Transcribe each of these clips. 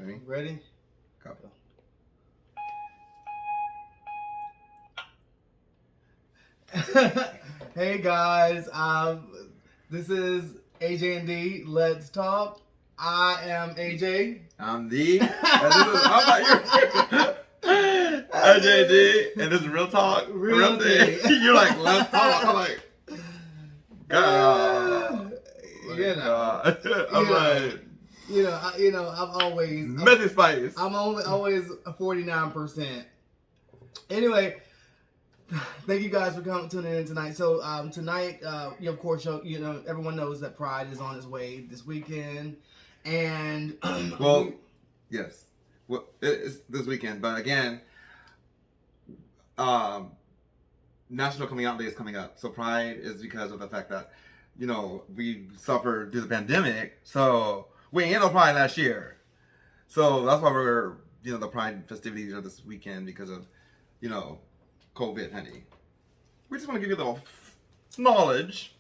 Ready? Ready? Go. Hey guys, this is AJ and D. Let's talk. I am AJ. I'm D. And AJD, and this is Real Talk. Real D. You're like, let's talk. I'm like, God. I'm like, I'm always messy spice. I'm always a 49%. Anyway, thank you guys for tuning in tonight. So tonight, of course, everyone knows that Pride is on its way this weekend, and well, yes, well, it's this weekend. But again, National Coming Out Day is coming up. So Pride is because of the fact that we suffered through the pandemic, so we ain't had no Pride last year. So that's why we're the Pride festivities are this weekend because of COVID, honey. We just want to give you a little knowledge.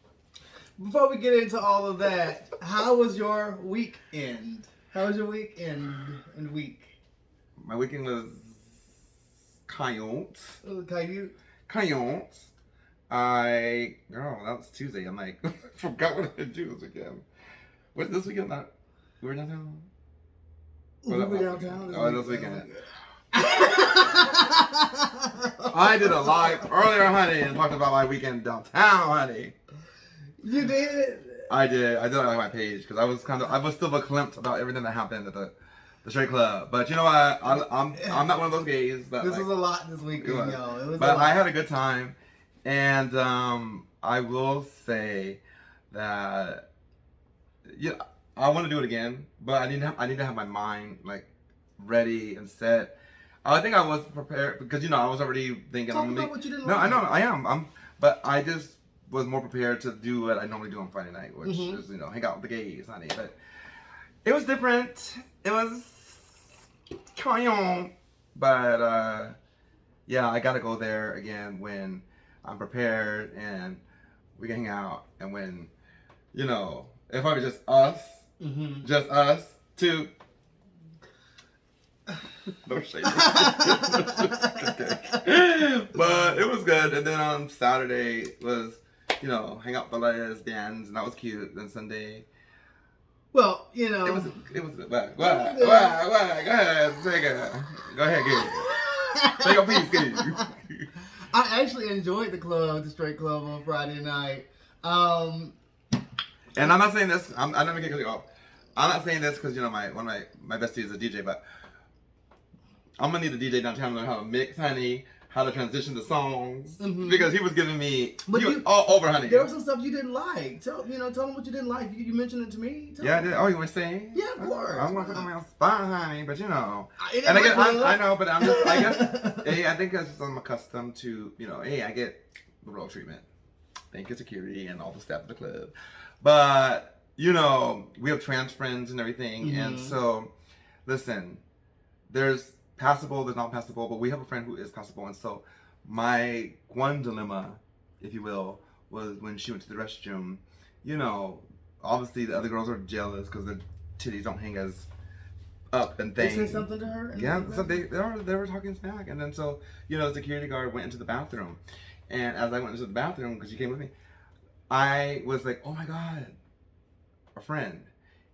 Before we get into all of that, how was your weekend? How was your weekend and week? My weekend was Cayont. Girl, that was Tuesday. I'm like, I forgot what I do this weekend. What this weekend? We were downtown. We were downtown. This weekend. I did a live earlier, honey, and talked about my weekend downtown, honey. You did? I did it on my page because I was still verklempt about everything that happened at the straight club. But you know what? I'm not one of those gays. That, this was a lot this weekend, yo. But I had a good time, and I will say that I want to do it again, but I need to have my mind ready and set. I think I was prepared because I was already thinking. Talk about what you didn't No, like. I know I am. But I just was more prepared to do what I normally do on Friday night, which is hang out with the gays, honey. But it was different. It was kind, but yeah, I gotta go there again when I'm prepared and we can hang out, and when if I was just us two. No shade. But it was good. And then on Saturday was, hang out with the lesbians, and that was cute. Then Sunday. Well, It was what? Go ahead, take it. Go ahead, get it. Take a piece, get it. I actually enjoyed the straight club on Friday night. And I'm not saying this. I'm not making it off. I'm not saying this because one of my besties is a DJ, but I'm gonna need a DJ downtown to learn how to mix, honey, how to transition the songs, because he was giving me all over, honey. There was some stuff you didn't like. Tell them what you didn't like. You mentioned it to me. I did. Oh, you were saying? Yeah, of course. I'm gonna put on my spot, honey, but and I again, I know, but I'm just, I guess, hey, I think because I'm accustomed to, hey, I get the road treatment. Thank you, security, and all the staff at the club. But we have trans friends and everything, and so listen, there's passable, there's not passable, but we have a friend who is passable, and so my one dilemma, if you will, was when she went to the restroom. Obviously the other girls are jealous because their titties don't hang as up and things. They said something to her? Yeah, so they were talking smack, and then so the security guard went into the bathroom, and as I went into the bathroom because she came with me, I was like, oh my god, a friend,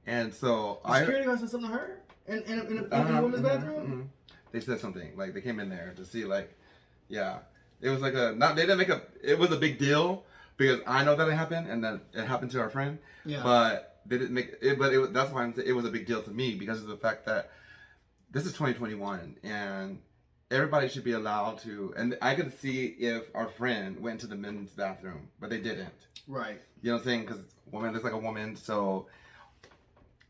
and so the security guard said something to her in the women's bathroom. They said something, they came in there to see, it was it was a big deal because I know that it happened and that it happened to our friend. Yeah. But they didn't make it, that's why it was a big deal to me because of the fact that this is 2021 and everybody should be allowed to, and I could see if our friend went to the men's bathroom, but they didn't. Right. You know what I'm saying? Because woman is like a woman, so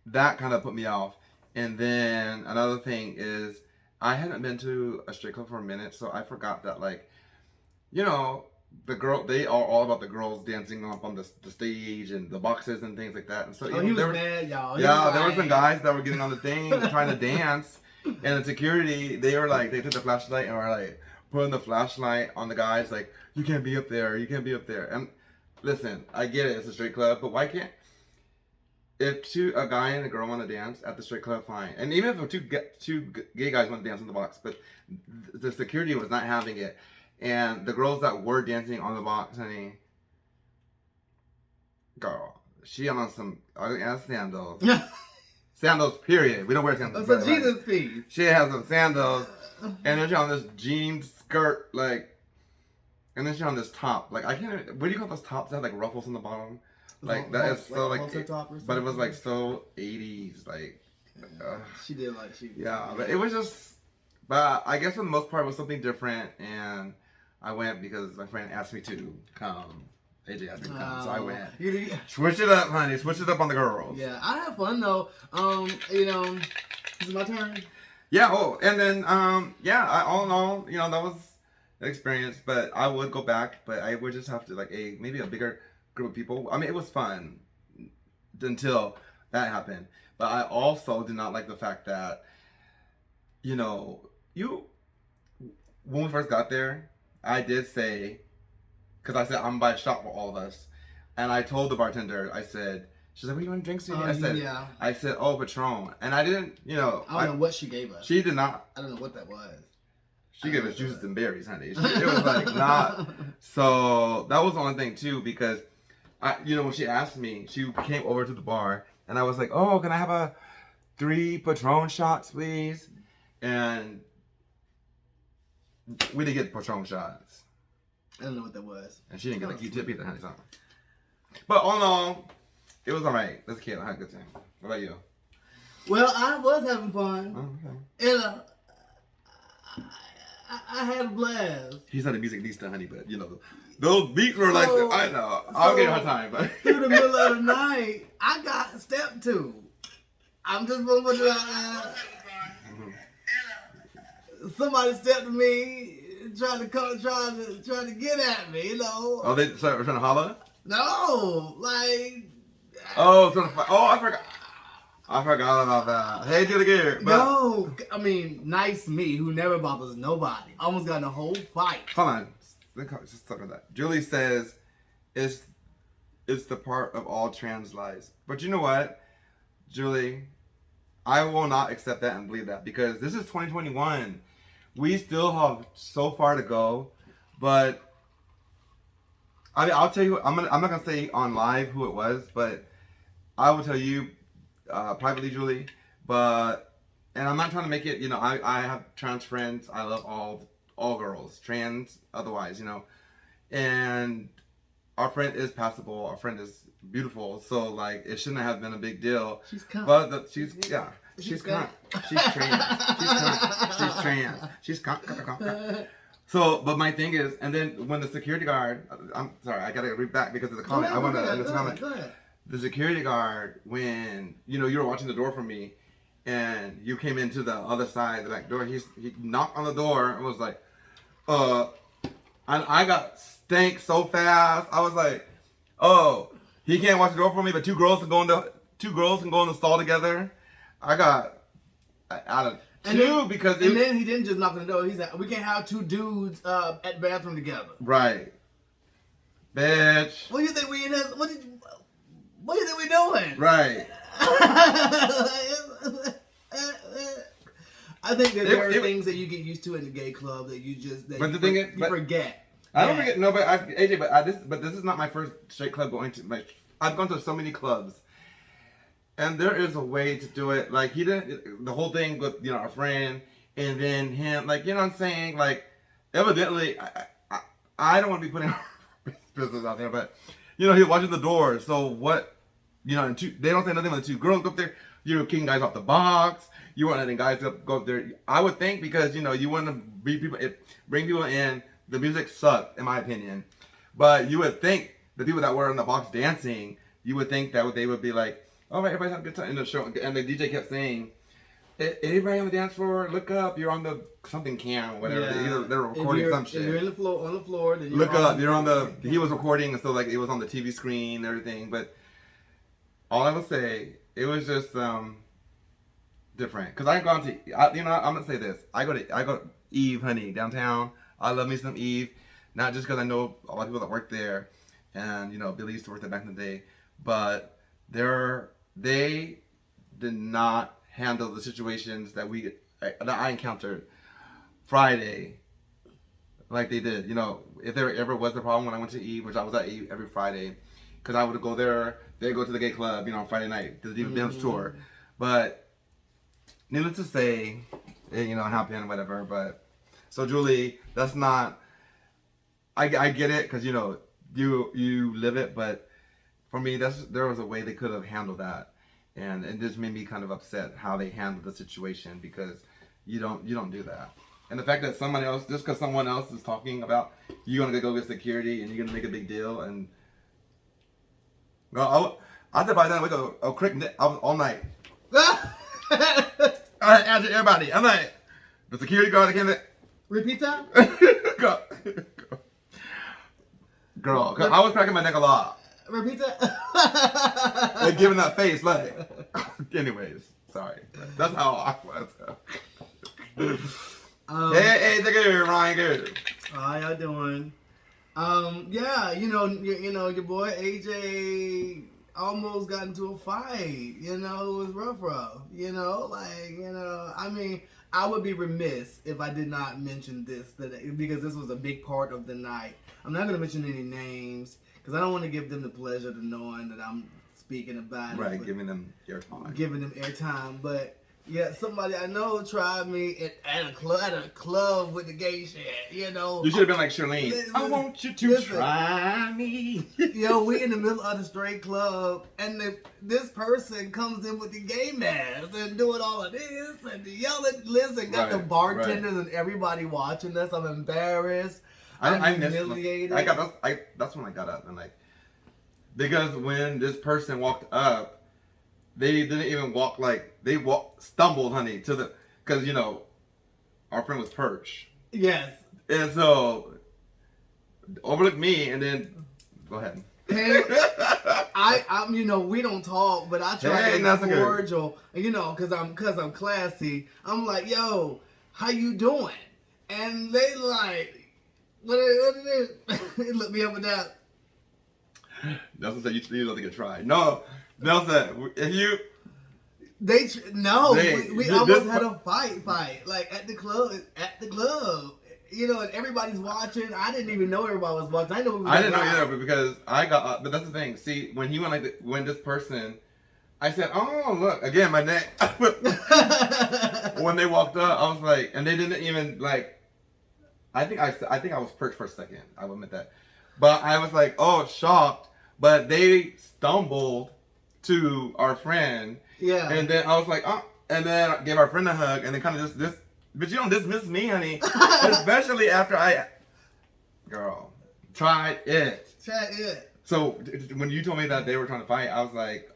that kind of put me off. And then another thing is, I hadn't been to a straight club for a minute, so I forgot that, they are all about the girls dancing up on the stage and the boxes and things like that. And so he was mad, y'all. There were some guys that were getting on the thing trying to dance, and the security, they took the flashlight and were putting the flashlight on the guys, you can't be up there, you can't be up there. And listen, I get it, it's a straight club, but why can't if a guy and a girl want to dance at the strip club, fine. And even if two gay guys want to dance in the box, but the security was not having it. And the girls that were dancing on the box, honey, girl, she on some sandals. Sandals, period. We don't wear sandals. That's a Jesus piece. She has some sandals, and then she on this jean skirt, like, and then she on this top. Like, I can't. What do you call those tops that have like ruffles on the bottom? Like that is so like, but it was like so 80s. Like, she did like she. Yeah, but it was just. But I guess for the most part, it was something different, and I went because my friend asked me to come. AJ asked me to come, so I went. Switch it up, honey. Switch it up on the girls. Yeah, I had fun though. You know, this is my turn. Yeah. Oh, and then all in all, you know, that was an experience. But I would go back, but I would just have to like maybe a bigger group of people. I mean, it was fun until that happened. But I also did not like the fact that, you know, when we first got there, I did say, because I said I'm buy a shot for all of us, and I told the bartender, I said, she's like, "What do you want to drink, sweetie?" I said, "Oh, Patron," and I didn't, you know. I don't know what she gave us. She did not. I don't know what that was. She gave us juices and berries, honey. It was like not. So that was the only thing too, because when she asked me, she came over to the bar, and I was like, "Oh, can I have 3 Patron shots, please?" And we didn't get Patron shots. I don't know what that was. And she didn't get a Q-tip either, honey. So. But all in all, it was all right. That's cute. I had a good time. What about you? Well, I was having fun. Oh, okay. And I had a blast. He's not a music nista, honey, but you know, those beats were like, I know. I'll give her time, but through the middle of the night, I got stepped to. I'm just gonna put it out there. Somebody stepped to me, trying to get at me, you know. Oh, they started trying to holler? No, like. Oh, trying to fight. Oh, I forgot about that. Hey, do it again. No, I mean, nice me, who never bothers nobody. Almost got in a whole fight. Hold on, just talk about that. Julie says, it's the part of all trans lies. But you know what, Julie, I will not accept that and believe that, because this is 2021. We still have so far to go, but I mean, I'll tell you. I'm not gonna say on live who it was, but I will tell you privately, Julie. And I'm not trying to make it. You know, I have trans friends. I love all girls, trans, otherwise. You know, and our friend is passable. Our friend is beautiful. So like, it shouldn't have been a big deal. She's cunt. But she's cunt. She's trans. She's cunt. She's trans. She's cunt. So, but my thing is, and then when the security guard, I'm sorry, I gotta read back because of the comment. I want to comment. The security guard, when you were watching the door for me, and you came into the other side, the back door, he knocked on the door and was like, and I got stank so fast. I was like, oh, he can't watch the door for me, but two girls can go in the stall together. I got out of. Because then he didn't just knock on the door. He said, "We can't have 2 dudes at the bathroom together." Right, bitch. What do you think we doing? Right. I think that there are things that you get used to in the gay club that you forget. I don't forget. No, but AJ, but this is not my first straight club going to. I've gone to so many clubs. And there is a way to do it. Like, he didn't, the whole thing with, our friend, and then him, like, you know what I'm saying? Like, evidently, I don't want to be putting business out there, but, he was watching the door. So what, they don't say nothing when the 2 girls go up there. You're kicking guys off the box. You weren't letting guys go up there. I would think because, you want to bring people in. The music sucked, in my opinion. But you would think the people that were in the box dancing, you would think that they would be like, all right, everybody's having a good time in the show. And the DJ kept saying, everybody on the dance floor, look up. You're on the something cam or whatever. Yeah. They're recording some shit. If you're on the floor, then look up. You're on the. He was recording, and so like it was on the TV screen and everything. But all I would say, it was just different. Cause I've gone to. I'm gonna say this. I go to Eve, honey, downtown. I love me some Eve. Not just because I know a lot of people that work there, and Billy used to work there back in the day, but there they did not handle the situations that I encountered Friday like they did. You know, if there ever was a problem when I went to Eve, which I was at Eve every Friday, because I would go there, they go to the gay club, you know, on Friday night to the Diva Dance tour. But needless to say, you know, it happened, whatever. But so Julie, that's not. I get it because you know you live it, but for me, there was a way they could have handled that, and it just made me kind of upset how they handled the situation because you don't do that. And the fact that somebody else, just because someone else is talking about, you're gonna go get security and you're gonna make a big deal. And well, I said by then we go I was all night. I answered everybody. I'm like, the security guard came. Repeat that. Girl, cause I was cracking my neck a lot. Repeat that. Like giving that face, like. Anyways, sorry. That's how I was. Hey, take it, Ryan. Good. How y'all doing? Yeah, you know, your boy AJ almost got into a fight. You know, it was rough. You know, like, you know, I mean, I would be remiss if I did not mention this today because this was a big part of the night. I'm not gonna mention any names because I don't want to give them the pleasure of knowing that I'm speaking about it. Right, giving them airtime, but. Yeah, somebody I know tried me at a club with the gay shit, you know. You should have been like Charlene. I want you to try me. Yo, we in the middle of the straight club, and this person comes in with the gay mask and doing all of this and yelling. Listen, got the bartenders and everybody watching us. I'm embarrassed. I'm humiliated. That's when I got up and like, because when this person walked up, they didn't even walk stumbled, honey, because, you know, our friend was Perch. Yes. And so, overlooked me, and then, go ahead. Hey, I'm, you know, we don't talk, but I try to be cordial, you know, because I'm classy. I'm like, yo, how you doing? And they like, what it is? They look me up and down. Nelson said you don't think it tried. No. Nelson, if you... We almost had a fight, like at the club, you know, and everybody's watching. I didn't even know everybody was watching. I didn't know either, but because I got, but that's the thing. See, when he went when this person, I said, oh look, again my neck. When they walked up, I was like, and they didn't even like. I think I was perched for a second. I will admit that, but I was like, oh, shocked. But they stumbled to our friend. Yeah. And then I was like, oh. And then I gave our friend a hug. And then kind of just but you don't dismiss me, honey. Especially after girl, tried it. So when you told me that they were trying to fight, I was like,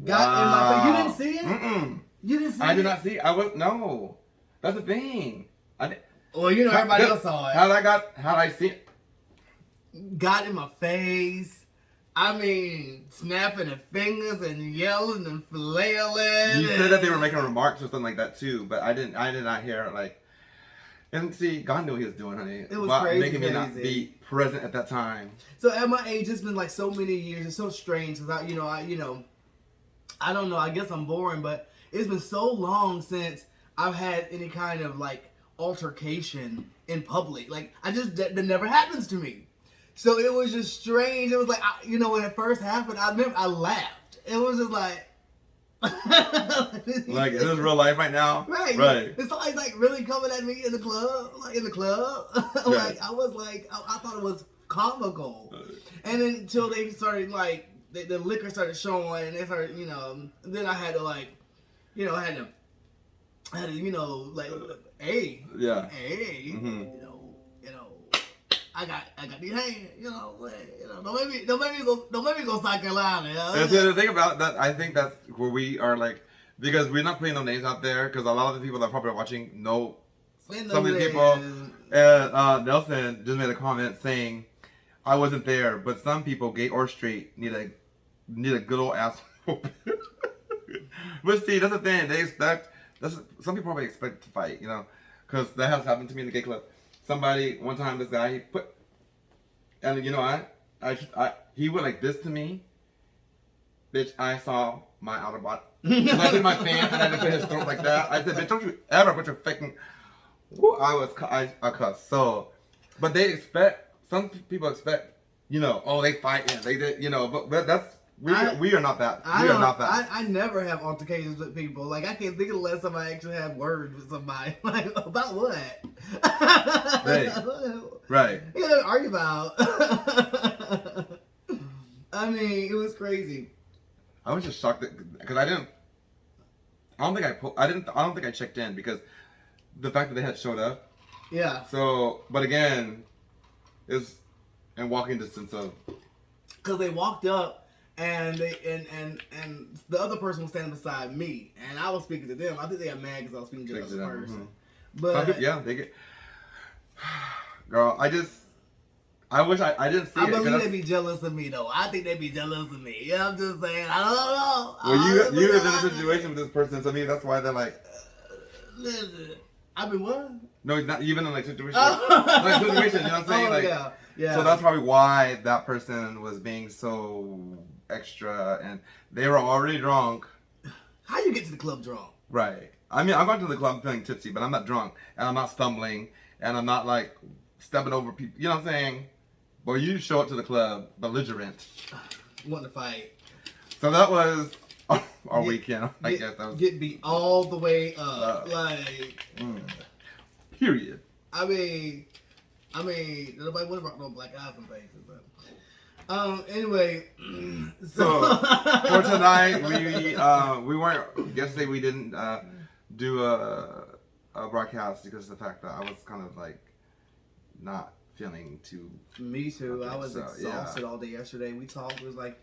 wow. You didn't see it? Mm-mm. You didn't see it? I did not see it. No. That's the thing. Well, you know, everybody else saw it. How'd I see it? Got in my face. I mean, snapping their fingers and yelling and flailing. You said that they were making remarks or something like that too, but I did not hear it, like. And see, God knew what he was doing, honey. It was crazy, making me not be present at that time. So at my age, it's been like so many years. It's so strange because I don't know. I guess I'm boring, but it's been so long since I've had any kind of like altercation in public. Like that never happens to me. So it was just strange. It was like, when it first happened, I remember I laughed. It was just like... like, is this real life right now? Right. It's like really coming at me in the club. Like, in the club. Like, I was like, I thought it was comical. And then until they started, like, the liquor started showing, and they started, then I had to, like, hey. Yeah. Hey. Mm-hmm. I got these hands, don't make me go South Carolina. And so the thing about that, I think that's where we are like, because we're not putting no names out there, because a lot of the people that are probably watching know some of these people. And Nelson just made a comment saying, I wasn't there, but some people, gay or straight, need a good old asshole. But see, that's the thing. Some people probably expect to fight, because that has happened to me in the gay club. Somebody, one time, this guy, he went like this to me. Bitch, I saw my outer body. I did my fan and I just hit his throat like that. I said, bitch, don't you ever put your fucking. Woo, I cussed. So, but they expect, some people expect, you know, oh, they fight, yeah, they did, you know, but that's, we are not that. We are not that. I never have altercations with people. Like, I can't think of the last time I actually had words with somebody. Like, about what? Right. You know, argue about. I mean, it was crazy. I was just shocked because I don't think I checked in because the fact that they had showed up. Yeah. So, but again, is in walking distance of. Because they walked up and and the other person was standing beside me and I was speaking to them. I think they got mad because I was speaking to the other person. Mm-hmm. But people, yeah, they get. Girl, I wish I didn't see I it. believe they'd be jealous of me though. I think they'd be jealous of me. Yeah, I'm just saying. I don't know. Well, you live in a situation with this person, so maybe that's why they're like. Listen, I've been what? No, not even in like situation. Like situation, you know what I'm saying? Oh, like, yeah. So that's probably why that person was being so extra, and they were already drunk. How you get to the club drunk? Right. I mean, I'm going to the club feeling tipsy, but I'm not drunk, and I'm not stumbling, and I'm not like stepping over people. You know what I'm saying? But you show up to the club belligerent. Want to fight? So that was our weekend. I guess that was get beat all the way up, period. I mean, nobody would have brought no black eyes and faces, but anyway. So for tonight, we weren't. Yesterday we didn't do a broadcast because of the fact that I was kind of like not feeling too. Me too. I was exhausted all day yesterday. We talked. It was like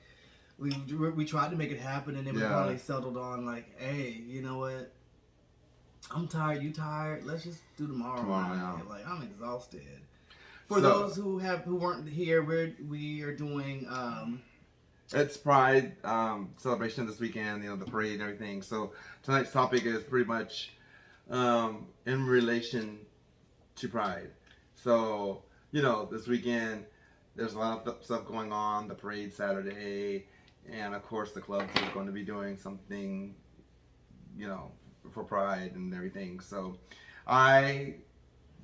we tried to make it happen, and then we finally settled on like, hey, you know what? I'm tired. You tired? Let's just do tomorrow. Now. Like, I'm exhausted. For those who weren't here, we are doing. It's Pride celebration this weekend. You know, the parade and everything. So tonight's topic is pretty much in relation to Pride. So you know, this weekend there's a lot of stuff going on. The parade Saturday, and of course the clubs are going to be doing something. You know, for Pride and everything. So I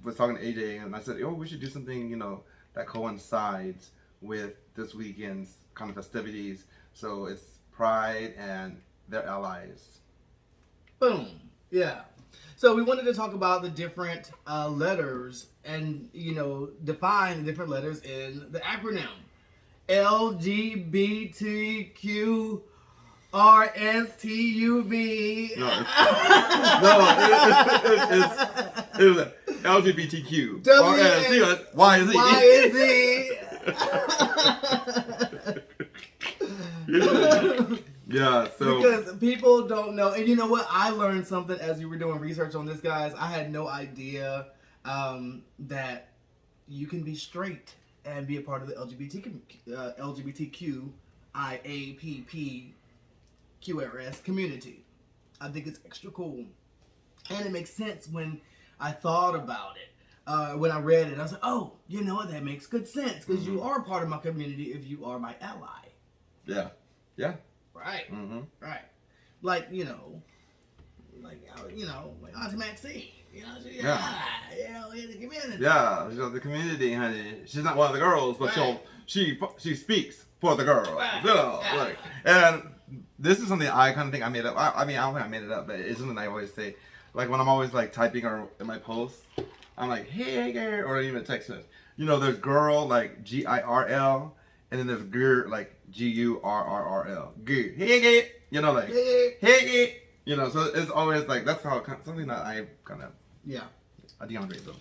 was talking to AJ and I said, oh, we should do something, you know, that coincides with this weekend's kind of festivities. So it's Pride and their allies. Boom. Yeah. So we wanted to talk about the different letters and, you know, define the different letters in the acronym. L.G.B.T.Q. R.S.T.U.V. No, it's L.G.B.T.Q. R.S.T.Y.Z. Yeah, so because people don't know, and you know what? I learned something as we were doing research on this, guys. I had no idea that you can be straight and be a part of the LGBTQ QRS community. I think it's extra cool, and it makes sense when I thought about it. When I read it, I was like, "Oh, you know what? That makes good sense because you are part of my community if you are my ally." Yeah. Right. Mm-hmm. Right. Like like Auntie Maxine. You know, she's in the community. Yeah, she's the community, honey. She's not one of the girls, but she speaks for the girls. Right. You know, like, and this is something I kind of think I made up. I mean, I don't think I made it up, but it's something I always say. Like when I'm always like typing or in my posts, I'm like, hey girl, or even a text message. You know, there's girl like GIRL, and then there's girl like GURRRL. Good. Hey girl. You know, like hey girl. You know, so it's always like that's how something that I kind of I DeAndre though.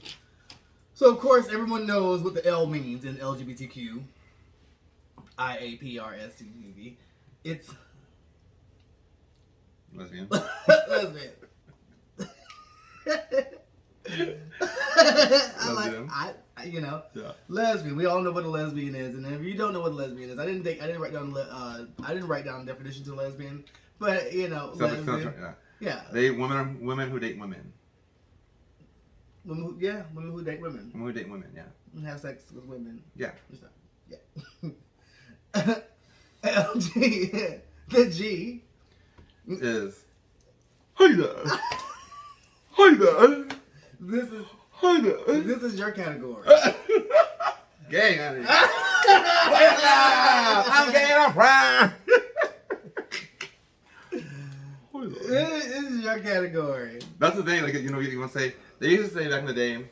So of course everyone knows what the L means in LGBTQ. IAPRSTV. It's lesbian. Lesbian. Lesbian. We all know what a lesbian is, and if you don't know what a lesbian is, I didn't write down the definition to lesbian, but you know, lesbian. Yeah. They women who date women. Women who date women. Women who date women, yeah. And have sex with women. Yeah. Yeah. LG, the G. is, "Hi there, hi there, This is hi there." this is your category. Gay, honey. I'm gay and I'm proud. This is your category. That's the thing, like, you want to say, they used to say back in the day,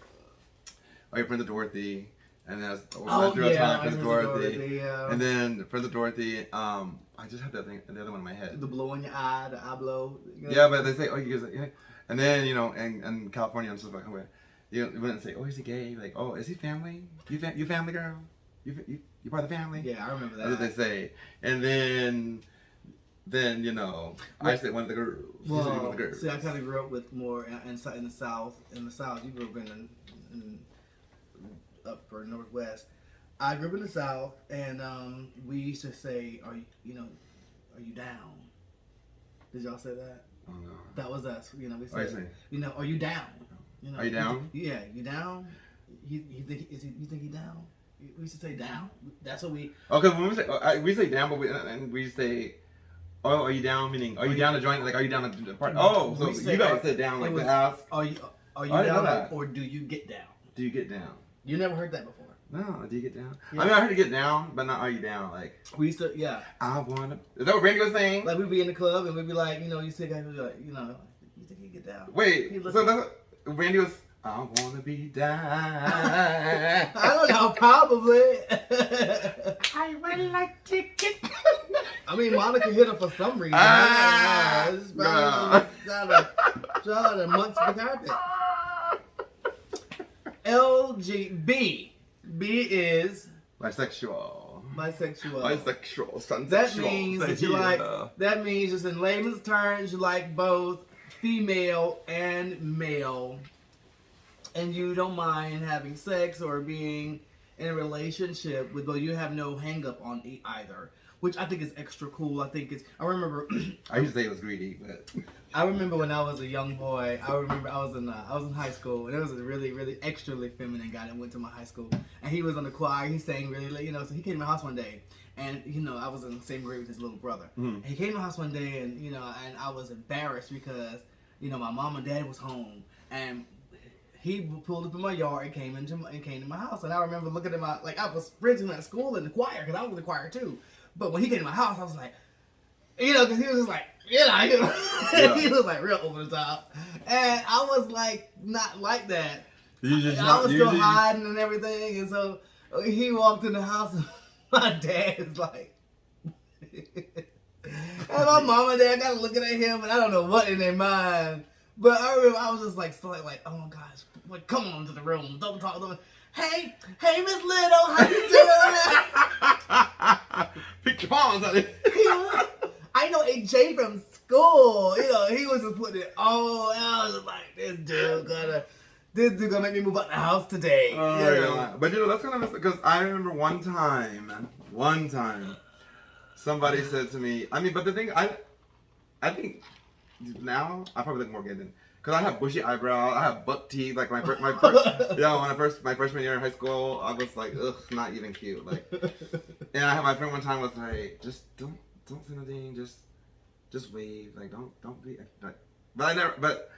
"Oh, your friends of Dorothy," and then Oh, through a yeah, time, Friends of Dorothy, yeah. and then Friends of Dorothy. I just have that thing, the other one in my head. The blow in your eye, the eye blow. You know? Yeah, but they say, "Oh, you guys," yeah, and then and California and stuff like that. You wouldn't say, "Oh, is he gay?" Like, "Oh, is he family? You family girl? You part of the family?" Yeah, I remember that. That's what they say, and then I said one of the girls. You said one of the girls. See, I kind of grew up with more in the South. In the South, you grew up in upper Northwest. I grew up in the South, and we used to say, "Are you down?" Did y'all say that? Oh no. That was us. We What said, you "Are you down?" Are you down? Yeah, you down? You think he down? We used to say down. That's what we. Okay, when we say down, but we say, "Oh, are you down?" Meaning, are you down to join? Like, are you down to the part? Oh, so you guys said down like to ask. Are you I didn't know down that. or do you get down? Do you get down? You never heard that before. No, do you get down? Yeah. I mean, I heard you get down, but not are you down? Like, We used to, yeah. I wanna. Is that what Randy was saying? Like we'd be in the club and we'd be like, you see a guy who's like, you think he get down? Wait, He so looking- that's Randy was. I wanna be down. I don't know, probably. I would like to get. I mean, Monica hit her for some reason. It's No. trying to munch the carpet. L.G.B. B is Bisexual. bisexual. Bisexual. Sensual. That means that you like. Yeah. That means, just in layman's terms, you like both female and male, and you don't mind having sex or being in a relationship with, but you have no hang up on either, which I think is extra cool. I think it's. I remember. I used to say it was greedy, but I remember when I was a young boy. I remember I was in high school, and there was a really, really extremely feminine guy that went to my high school, and he was on the choir. He sang really, so he came to my house one day, and I was in the same grade with his little brother. Mm-hmm. And he came to my house one day, and and I was embarrassed because my mom and dad was home, and he pulled up in my yard and came to my house, and I remember looking at I was friends with him at school in the choir because I was in the choir too, but when he came to my house, I was like. Because he was just like, Yeah. he was like real over the top. And I was like, not like that. I was still hiding and everything. And so he walked in the house and my dad is like, and my mom and dad got looking at him and I don't know what in their mind. But I remember I was just like, oh my gosh, like, come on to the room. Don't talk to me. Hey, Miss Little, how you doing? Pick your palms on it. I know AJ from school. He was just putting it all. And I was just like, this dude gonna make me move out the house today. Yeah. But that's kind of because I remember one time, somebody said to me. I mean, but the thing I think now I probably look more gay than. Cause I have bushy eyebrows, I have buck teeth. Like my first, my freshman year in high school, I was like, ugh, not even cute. Like, and I had my friend one time was like, just don't say nothing, just wave, like don't be like. But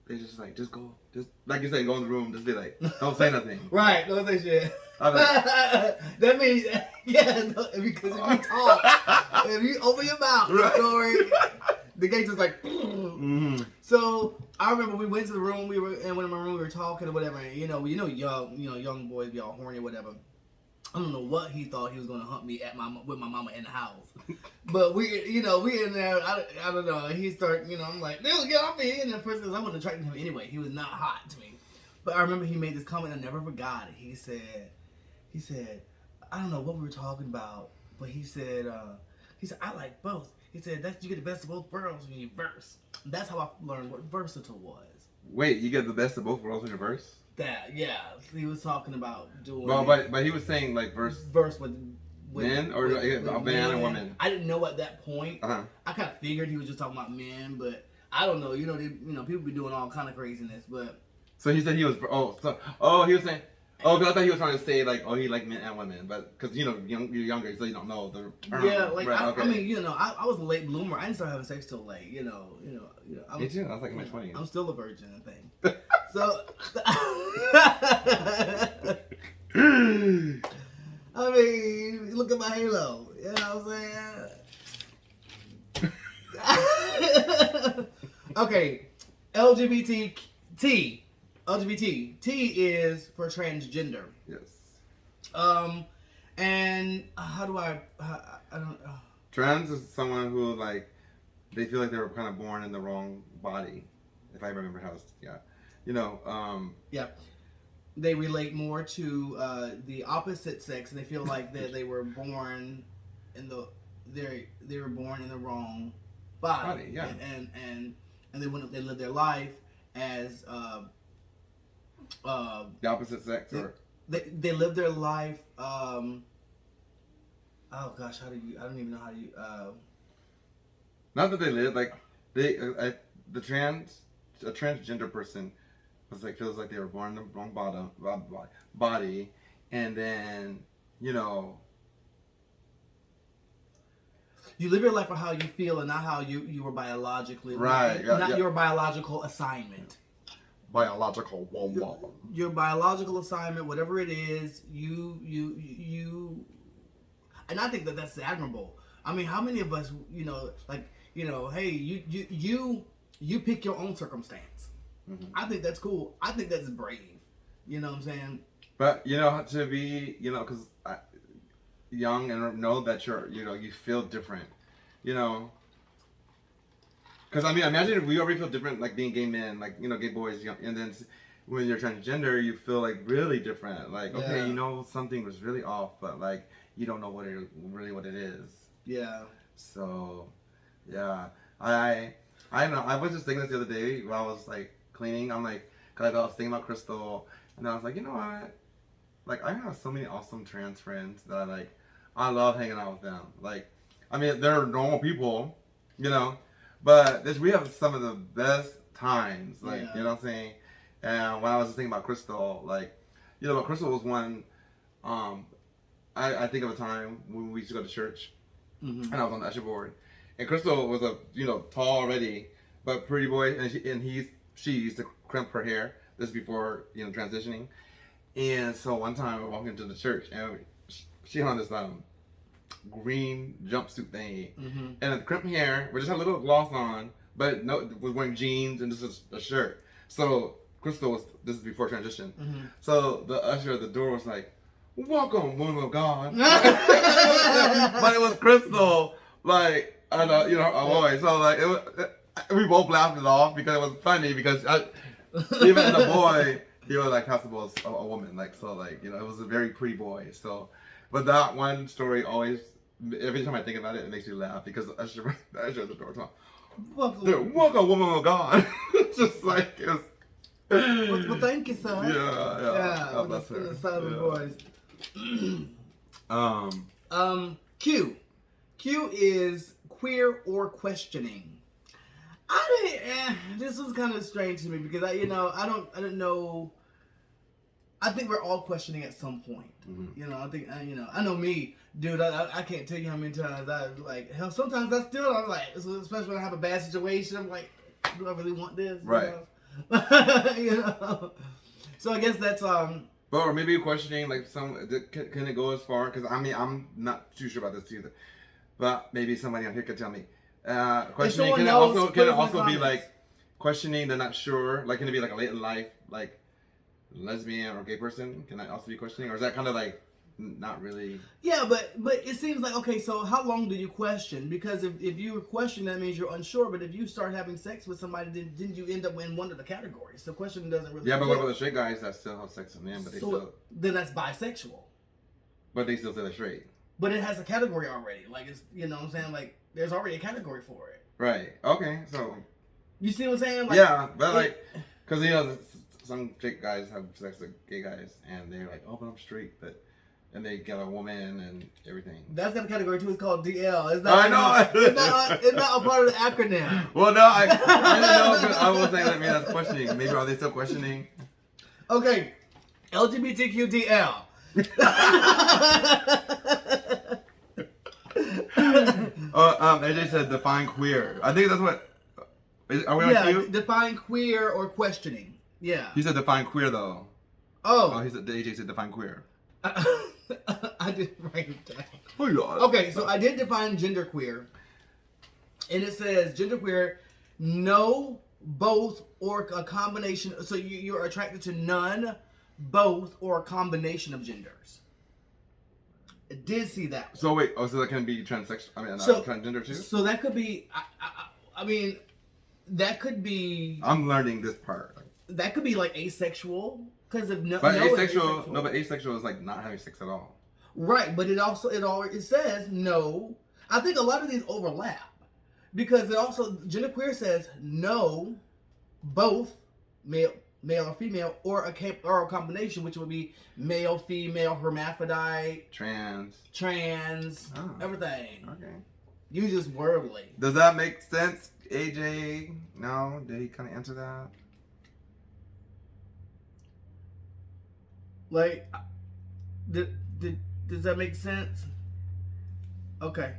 they just like just go, just like you said, go in the room, just be like, don't say nothing. Right, don't say shit. I was like, that means because if you talk, if you open your mouth, right. the gate just like. Mm-hmm. So I remember we went to the room. We were in one of my room. We were talking or whatever. And, young boys be all horny or whatever. I don't know what he thought he was gonna hunt me with my mama in the house. But we in there. I don't know. He started. I'm like, dude, get off me. And the person, I wasn't attracted to him anyway. He was not hot to me. But I remember he made this comment. I never forgot it. He said, I don't know what we were talking about, but he said, I like both. He said, you get the best of both worlds when you verse. That's how I learned what versatile was. Wait, you get the best of both worlds in your verse? That, yeah. He was talking about doing... Well, but he was saying, like, verse with men? Or a man and woman? I didn't know at that point. Uh-huh. I kind of figured he was just talking about men, but I don't know. People be doing all kind of craziness, but... So he said he was... he was saying... Oh, because I thought he was trying to say like, oh, he like men and women, but because you're younger, so you don't know the term. Yeah, like right, I mean, I was a late bloomer. I didn't start having sex till late. Me too. I was like in my 20s. I'm still a virgin, I think. So, I mean, look at my halo. You know what I'm saying? Okay, LGBT. T is for transgender. Yes. And how do I don't know. Trans is someone who like they feel like they were kind of born in the wrong body, if I remember how it's Yeah, they relate more to the opposite sex, and they feel like that they were born in the they were born in the wrong body. Yeah. And they live their life as the opposite sex, or they live their life. Oh gosh, I don't even know how you. Not that they live like they a transgender person was like feels like they were born in the wrong body, and then you live your life for how you feel and not how you were biologically. Right. Not your biological assignment. Biological your biological assignment, whatever it is, you and I think that's admirable. I mean, how many of us, hey, you pick your own circumstance. Mm-hmm. I think that's cool. I think that's brave. You know what I'm saying? But to be, because young and know that you feel different, Because I mean, imagine we already feel different, like being gay men, like gay boys, and then when you're transgender, you feel like really different. Like, okay, something was really off, but like you don't know what it is. Yeah. So, yeah, I don't know. I was just thinking this the other day while I was like cleaning. I'm like, cause I was thinking about Crystal, and I was like, you know what? Like, I have so many awesome trans friends that I love hanging out with them. Like, I mean, they're normal people, but we have some of the best times. Like, you know what I'm saying? And when I was just thinking about Crystal, like, but Crystal was one. I think of a time when we used to go to church, and I was on the usher board, and Crystal was a tall already, but pretty boy, and she used to crimp her hair. This is before transitioning, and so one time we walked into the church, and she had on this green jumpsuit thingy, and the crimped hair, we just had a little gloss on, but was wearing jeans and just a shirt. So Crystal this is before transition. So the usher at the door was like, "Welcome, woman of God." But it was Crystal, like, I know, our voice. So like, we both laughed it off because it was funny because even the boy, he was like possible as a woman, like, so like, it was a very pretty boy. So, but that one story always, every time I think about it, it makes me laugh because the usher at the door talking, "Welcome, woman of God." It's just like, it was. Well, thank you, sir. Yeah. That's her. The Southern boys. Q is queer or questioning. This was kind of strange to me because I don't know. I think we're all questioning at some point. I think I know me, dude. I can't tell you how many times hell. Sometimes I'm like, especially when I have a bad situation. I'm like, do I really want this? Right. So I guess that's But or maybe questioning like can it go as far? Because I mean I'm not too sure about this either. But maybe somebody out here could tell me. Questioning can it also be like questioning? They're not sure. Like can it be like a late in life like lesbian or gay person? Can that also be questioning, or is that kind of like not really? Yeah, but it seems like, okay, so how long do you question? Because if you question, that means you're unsure. But if you start having sex with somebody, didn't you end up in one of the categories? So questioning doesn't really. Yeah, but what about the straight guys that still have sex with men, but then that's bisexual. But they still say they're straight. But it has a category already. Like it's, what I'm saying, like there's already a category for it. Right. Okay. So. You see what I'm saying? Like, yeah, but because some straight guys have sex with gay guys, and they're like, "Oh, but I'm straight," and they get a woman and everything. That's got a category too. It's called DL. It's not, I know. It's not a part of the acronym. Well, no, I didn't know. I was saying that that's questioning. Maybe are they still questioning? Okay, LGBTQDL. AJ said define queer. I think that's what. Are we on cue? Define queer or questioning. Yeah. He said define queer though. Oh. He said AJ said define queer. I didn't write it down. Oh, Lord. Okay, so I did define genderqueer, and it says genderqueer, no, both, or a combination. So you're attracted to none, both, or a combination of genders. I did see that. So wait, so that can be transsexual? I mean, transgender too. So that could be. I mean, that could be. I'm learning this part. That could be like asexual. Because of but asexual, but asexual is like not having sex at all. Right, but it says no. I think a lot of these overlap because it also genderqueer says no, both male or female, or a combination, which would be male, female, hermaphrodite, trans, everything. Okay, you just worldly. Does that make sense, AJ? No, did he kind of answer that? Like, does that make sense? Okay.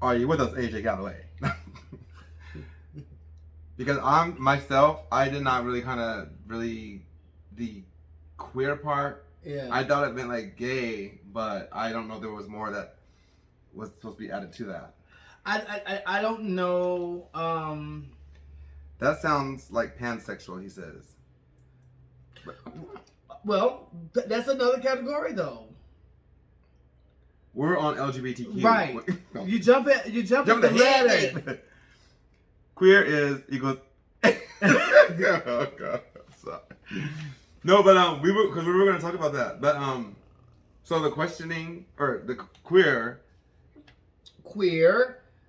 Are you with us, AJ Galloway? Because I did not really the queer part. Yeah. I thought it meant like gay, but I don't know if there was more that was supposed to be added to that. I don't know. That sounds like pansexual, he says. But, well, that's another category, though. We're on LGBTQ. Right. You jump at the letters. Queer is equals. Oh God. Sorry. No, but we were going to talk about that. But so the questioning or the queer,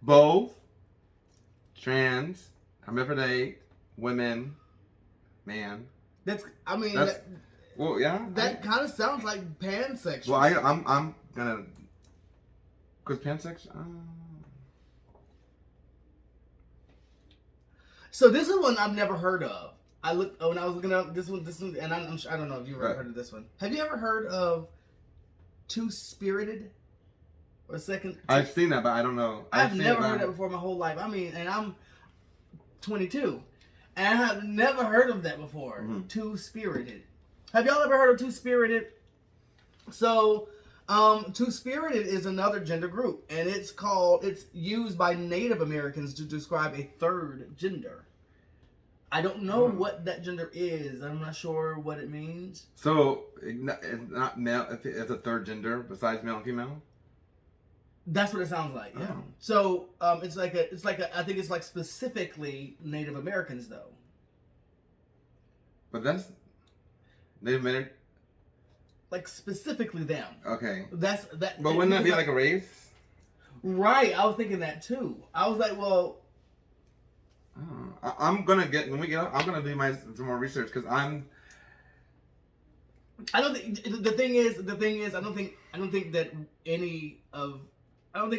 both, trans, hermaphrodite, women, man. Well, yeah. That kind of sounds like pansexual. Well, I'm gonna, cause pansexual. So this is one I've never heard of. When I was looking up this one, and I don't know if you've ever heard of this one. Have you ever heard of two-spirited? Or second? I've seen that, but I don't know. I've never heard that before my whole life. I mean, and I'm 22, and I have never heard of that before. Mm-hmm. Two-spirited. Have y'all ever heard of two-spirited? So, two-spirited is another gender group, and it's used by Native Americans to describe a third gender. I don't know what that gender is. I'm not sure what it means. So, it's not male, it's a third gender besides male and female? That's what it sounds like, yeah. Oh. So, I think it's like specifically Native Americans, though. But that's Native American? Like specifically them. Okay. But wouldn't that be like a race? Right. I was thinking that too. I was like, well. I'm gonna when we get up, I'm gonna do some more research because I don't think the thing is I don't think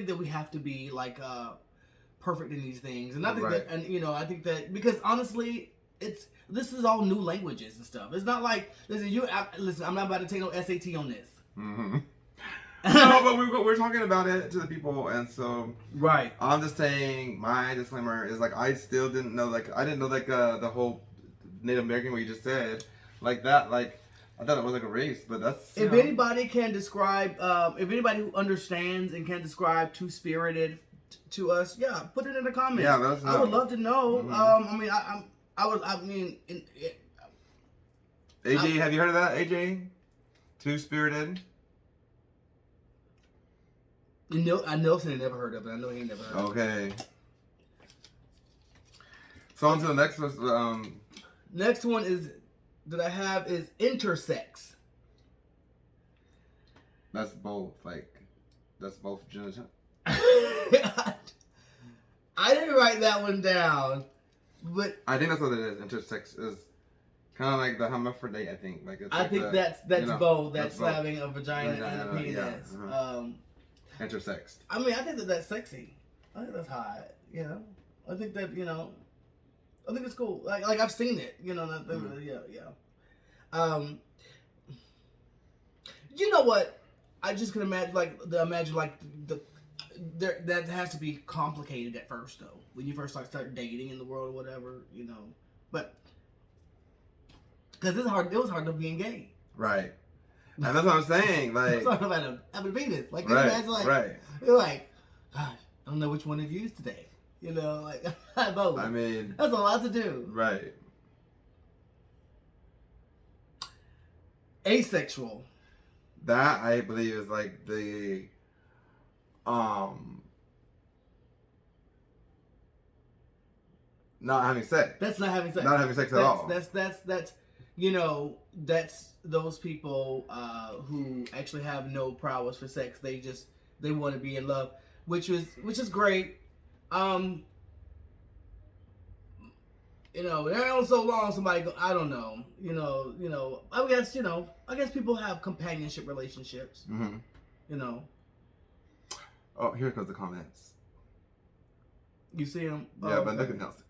that we have to be like perfect in these things, and I think I think that because honestly this is all new languages and stuff. It's not like listen. I'm not about to take no SAT on this. Mm-hmm. No, but we're talking about it to the people, and so right. I'm just saying my disclaimer is like I still didn't know the whole Native American what you just said like that like I thought it was like a race, but that's if anybody can describe if anybody who understands and can describe two-spirited to us, yeah, put it in the comments. Yeah, I would love to know. Mm-hmm. AJ, have you heard of that, AJ? Two-spirited? Nelson had never heard of it. I know he never heard of it. Okay. So on to the next one. Next one is intersex. That's both genital. I didn't write that one down. But I think that's what it is. Intersex is kind of like the hermaphrodite. I think that's both. That's having a vagina and a penis. Yeah. Intersexed. I mean, I think that's sexy. I think that's hot. You know, I think that I think it's cool. Like I've seen it. You know, yeah. You know what? I just can imagine, that has to be complicated at first, though. When you first start dating in the world or whatever, But because it's hard, it was hard enough being gay. Right. And that's what I'm saying. Like, it's hard enough having a penis. Like, can right, you imagine, like, right. You're like, gosh, I don't know which one to use today. Like, both. I mean, that's a lot to do. Right. Asexual. That I believe is like the not having sex. That's not having sex. Not having sex at all. That's that's those people who actually have no prowess for sex. They want to be in love, which is great. They're on so long. Somebody go, I don't know. I guess people have companionship relationships. Mm-hmm. Oh, here comes the comments. You see them? Yeah, but look at Nelson.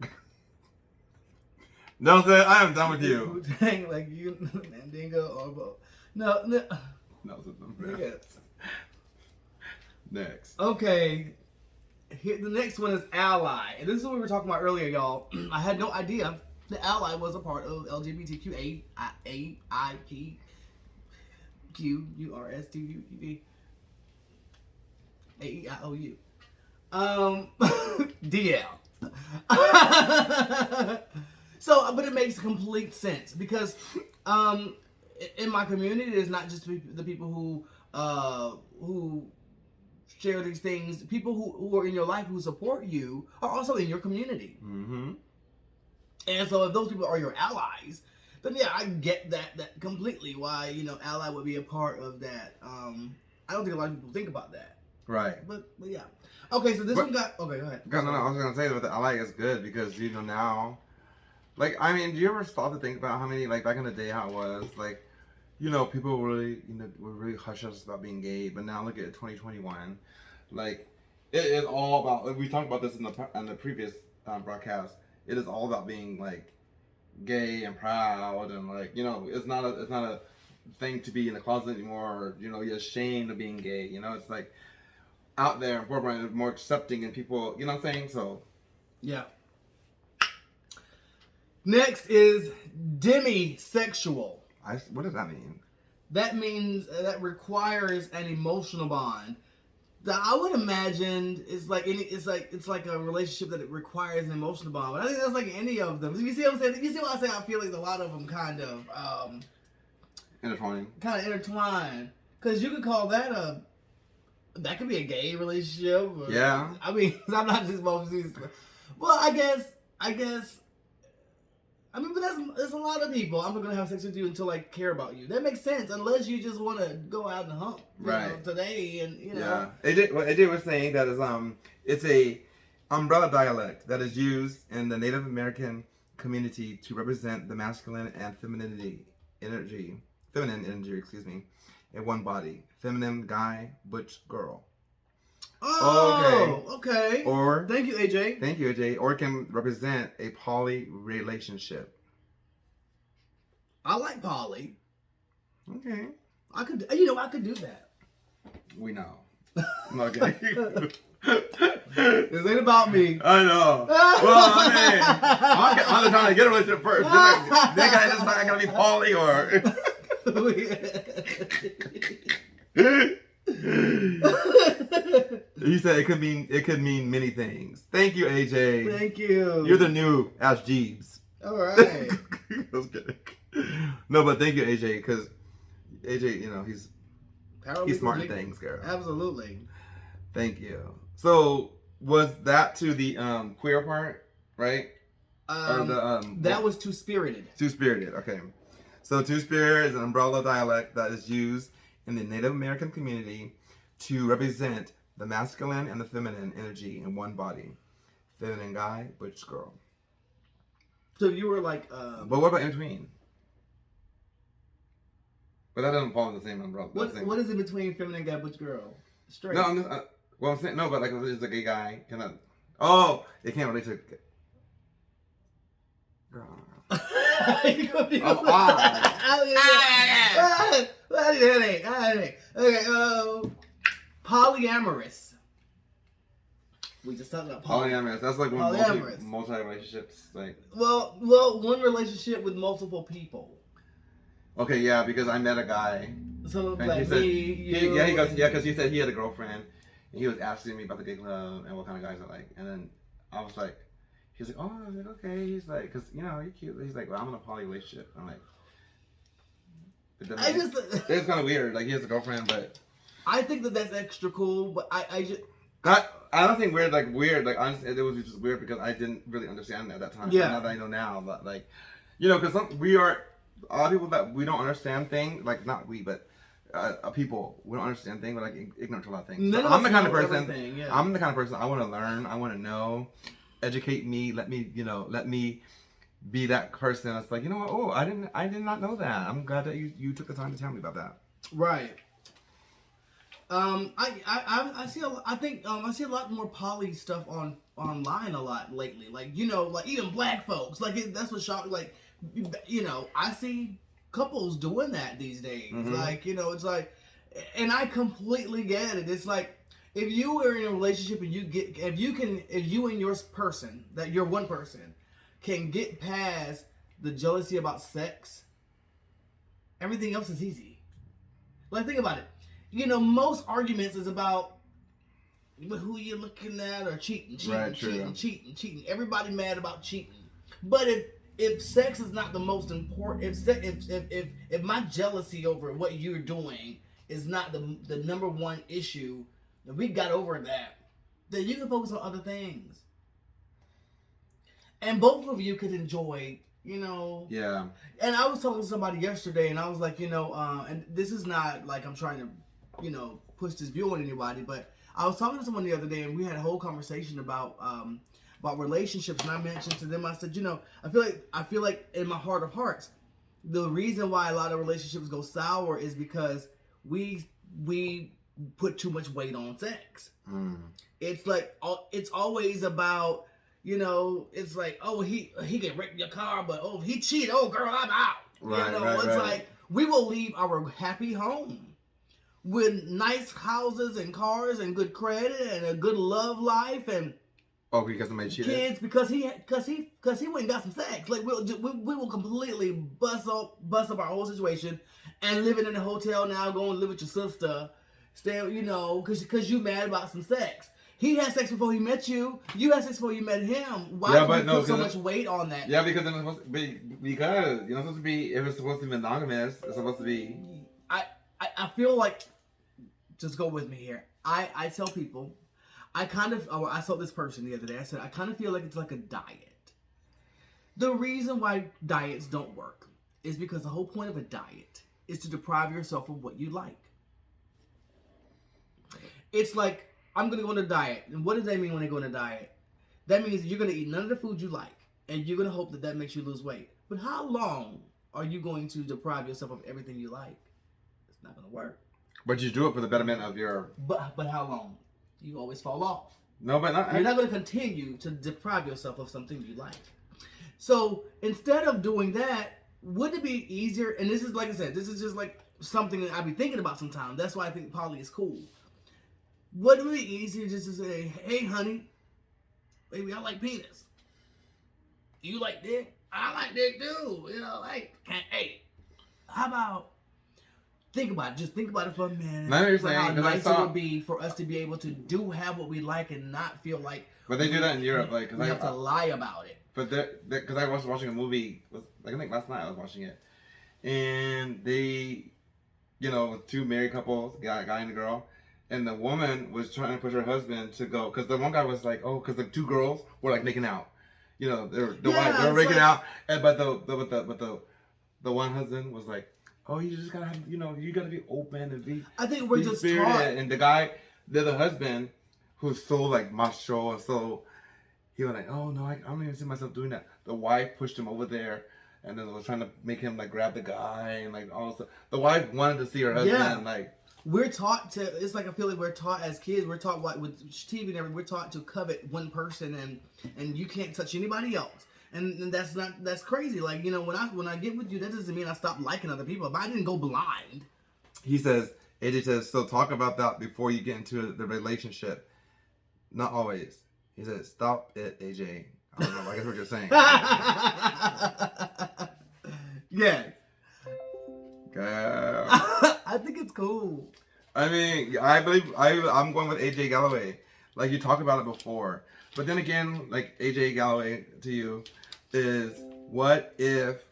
Nelson, I am done with you. Dang, like you, Mandingo, or no. Nelson's the best. Yes. Next. Okay. Here, the next one is ally, and this is what we were talking about earlier, y'all. I had no idea the ally was a part of L.G.B.T.Q. A-I-P-Q-U-R-S-T-U-E-V-A-E-I-O-U. DL. So, but it makes complete sense because in my community, it's not just the people who share these things. People who are in your life who support you are also in your community. Mm-hmm. And so if those people are your allies, then yeah, I get that completely. Why ally would be a part of that. I don't think a lot of people think about that. Right. But yeah. Okay, so this one got. Okay, go ahead. No, I was gonna say that the ally is good because now, like, I mean, do you ever stop to think about how many, like, back in the day how it was, like, people really, were really hush hush about being gay, but now look at 2021, like, it is all about. Like, we talked about this in the previous broadcast. It is all about being like gay and proud and like it's not a thing to be in the closet anymore. Or, you're ashamed of being gay. It's like out there and forefront, more accepting and people. You know what I'm saying? So yeah. Next is demisexual. What does that mean? That means that requires an emotional bond. I would imagine it's like a relationship that it requires an emotional bond. But I think that's like any of them. You see what I'm saying? You see what I say? I feel like a lot of them kind of intertwined. Because you could call that that could be a gay relationship. Or, yeah. I mean, I'm not just mostly. Well, I guess. I mean, but there's a lot of people. I'm not gonna have sex with you until I care about you. That makes sense, unless you just want to go out and hump, today, and Yeah, AJ was saying that is it's a umbrella dialect that is used in the Native American community to represent the masculine and feminine energy, in one body. Feminine guy, butch girl. Oh, okay. Or thank you, AJ. Or it can represent a poly relationship. I like poly. Okay. I could do that. We know. Okay. This ain't about me. I know. Well, I mean, I'm trying to get a relationship first. They gotta decide I gotta be poly or. You said it could mean many things. Thank you, AJ. Thank you. You're the new Ash Jeeves. All right. I was kidding. No, but thank you, AJ, because AJ, he's smart in things, girl. Absolutely. Thank you. So was that to the queer part, right? Or that was two-spirited. Two-spirited. Okay. So two-spirit is an umbrella dialect that is used in the Native American community to represent the masculine and the feminine energy in one body. Feminine guy, butch girl. So you were like... But what about in between? But that doesn't fall in the same umbrella. What is in between feminine guy, butch girl? Straight. No, I'm saying, no, but like if it's a gay guy, it can't relate to... Girl. You could be Okay, polyamorous. We just talked about polyamorous. That's like when polyamorous. multi relationships, like. Well, one relationship with multiple people. Okay, yeah, because I met a guy. So and like he said, me, you. he goes, yeah, because he said he had a girlfriend, and he was asking me about the gay club and what kind of guys I like, and then I was like, he's like, oh, I was like, okay, he's like, because you're cute. He's like, well, I'm in a poly relationship. I'm like, it's kind of weird. Like he has a girlfriend, but I think that's extra cool, but I just. I don't think weird. Like honestly, it was just weird because I didn't really understand at that time. Yeah. Now that I know now, but like, because we are a lot of people that we don't understand things. Like not we, but people we don't understand things. We're like ignorant to a lot of things. So I'm the kind of person. Yeah. I'm the kind of person I want to learn. I want to know. Educate me. Let me be that person that's like, what? Oh, I did not know that. I'm glad that you took the time to tell me about that. Right. I see I see a lot more poly stuff online a lot lately. Like like even black folks. Like that's what shocked. Like I see couples doing that these days. Mm-hmm. Like it's like, and I completely get it. It's like if you are in a relationship and if you and your person that you're one person can get past the jealousy about sex, everything else is easy. Like think about it. Most arguments is about who you're looking at or cheating. Everybody mad about cheating. But if sex is not the most important, if my jealousy over what you're doing is not the number one issue, if we got over that, then you can focus on other things. And both of you could enjoy, Yeah. And I was talking to somebody yesterday, and I was like, and this is not like I'm trying to, push this view on anybody, but I was talking to someone the other day, and we had a whole conversation about relationships, and I mentioned to them, I said, I feel like in my heart of hearts, the reason why a lot of relationships go sour is because we put too much weight on sex. It's like it's always about. It's like, oh, he can wreck your car, but oh, he cheated. Oh, girl, I'm out. Right, it's like we will leave our happy home with nice houses and cars and good credit and a good love life and because somebody cheated. Kids because he went and got some sex. Like we will completely bust up our whole situation and living in a hotel now, going to live with your sister, stay because you mad about some sex. He had sex before he met you. You had sex before you met him. Why do you put so much weight on that? Yeah, because it's supposed to be, because you're not supposed to be. If it's supposed to be monogamous, it's supposed to be. I feel like, just go with me here. I tell people, I told this person the other day. I said I kind of feel like it's like a diet. The reason why diets don't work is because the whole point of a diet is to deprive yourself of what you like. It's like, I'm going to go on a diet. And what does that mean when I go on a diet? That means you're going to eat none of the food you like. And you're going to hope that makes you lose weight. But how long are you going to deprive yourself of everything you like? It's not going to work. But you do it for the betterment of your... But how long? You always fall off. No, but not... You're not going to continue to deprive yourself of something you like. So instead of doing that, wouldn't it be easier? And this is, like I said, this is just like something that I be thinking about sometimes. That's why I think poly is cool. Wouldn't it be easier just to say, hey, honey, baby, I like penis. You like dick? I like dick too. Hey, how about, think about it. Just think about it for a minute. How nice it would be for us to be able to have what we like and not feel like. But they do that in Europe. Like, we have to lie about it. But because I was watching a movie, I think last night I was watching it. And they, two married couples, guy and a girl. And the woman was trying to push her husband to go, because the one guy was like, oh, because the two girls were like making out, they were making out, but the one husband was like, oh, you just gotta have, you gotta be open and be. I think we're just spirited. taught. And the husband, who's so like macho and so, he was like, oh no, I don't even see myself doing that. The wife pushed him over there. And then was trying to make him like grab the guy and like all this stuff. The wife wanted to see her husband like. We're taught to. It's like I feel like we're taught as kids. We're taught with TV and everything. We're taught to covet one person and you can't touch anybody else. And that's crazy. Like when I get with you, that doesn't mean I stop liking other people. If I didn't go blind, he says, AJ says, so talk about that before you get into the relationship. Not always. He says, stop it, AJ. I don't know. I guess what you're saying. Yes. Yeah. I think it's cool. I mean, I believe I'm going with AJ Galloway. Like you talked about it before, but then again, like AJ Galloway to you is what if,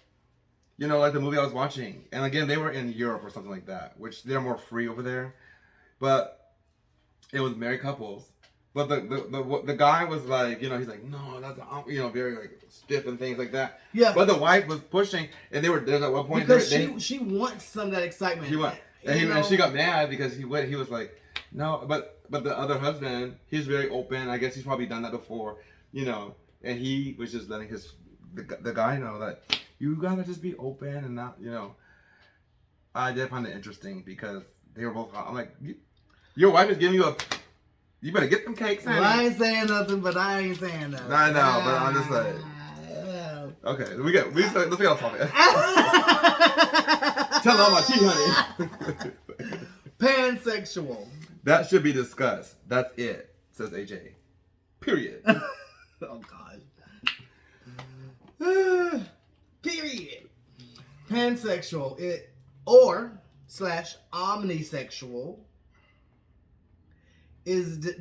you know, like the movie I was watching, and again they were in Europe or something like that, which they're more free over there, but it was married couples. But the guy was like, you know, he's like, no, that's, you know, very like stiff and things like that. Yeah. But the wife was pushing, and there's at one point because she wants some of that excitement. He went, and she got mad because he was like, no, but the other husband, he's very open. I guess he's probably done that before, you know, and he was just letting the guy know that you gotta just be open and not, you know. I did find it interesting because they were both. I'm like, your wife is giving you you better get them cakes. Well, I ain't saying nothing, but I ain't saying nothing. I know, but I'm just like, okay, let's get off topic. Tell all my tea, honey. Pansexual. That should be discussed. That's it, says AJ. Period. Oh, God. Period. Pansexual. /omnisexual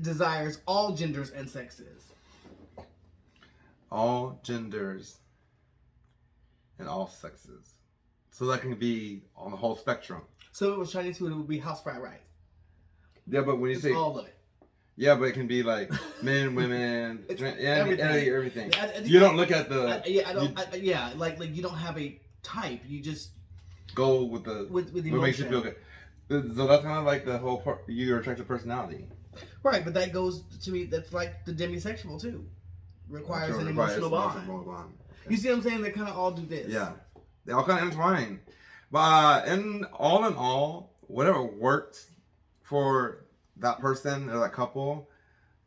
desires all genders and sexes. All genders and all sexes. So that can be on the whole spectrum. So if it was Chinese food, it would be house fried rice. Yeah, but when you say all of it. Yeah, but it can be like men, women, everything. You don't look at the. Like you don't have a type. You just go with the with what makes you feel good. So that's kind of like the whole part. Your attractive personality. Right, but that goes to me. That's like the demisexual too. Requires an emotional bond. Okay. You see what I'm saying? They kind of all do this. Yeah, they all kind of intertwine. But in all, whatever works for that person or that couple,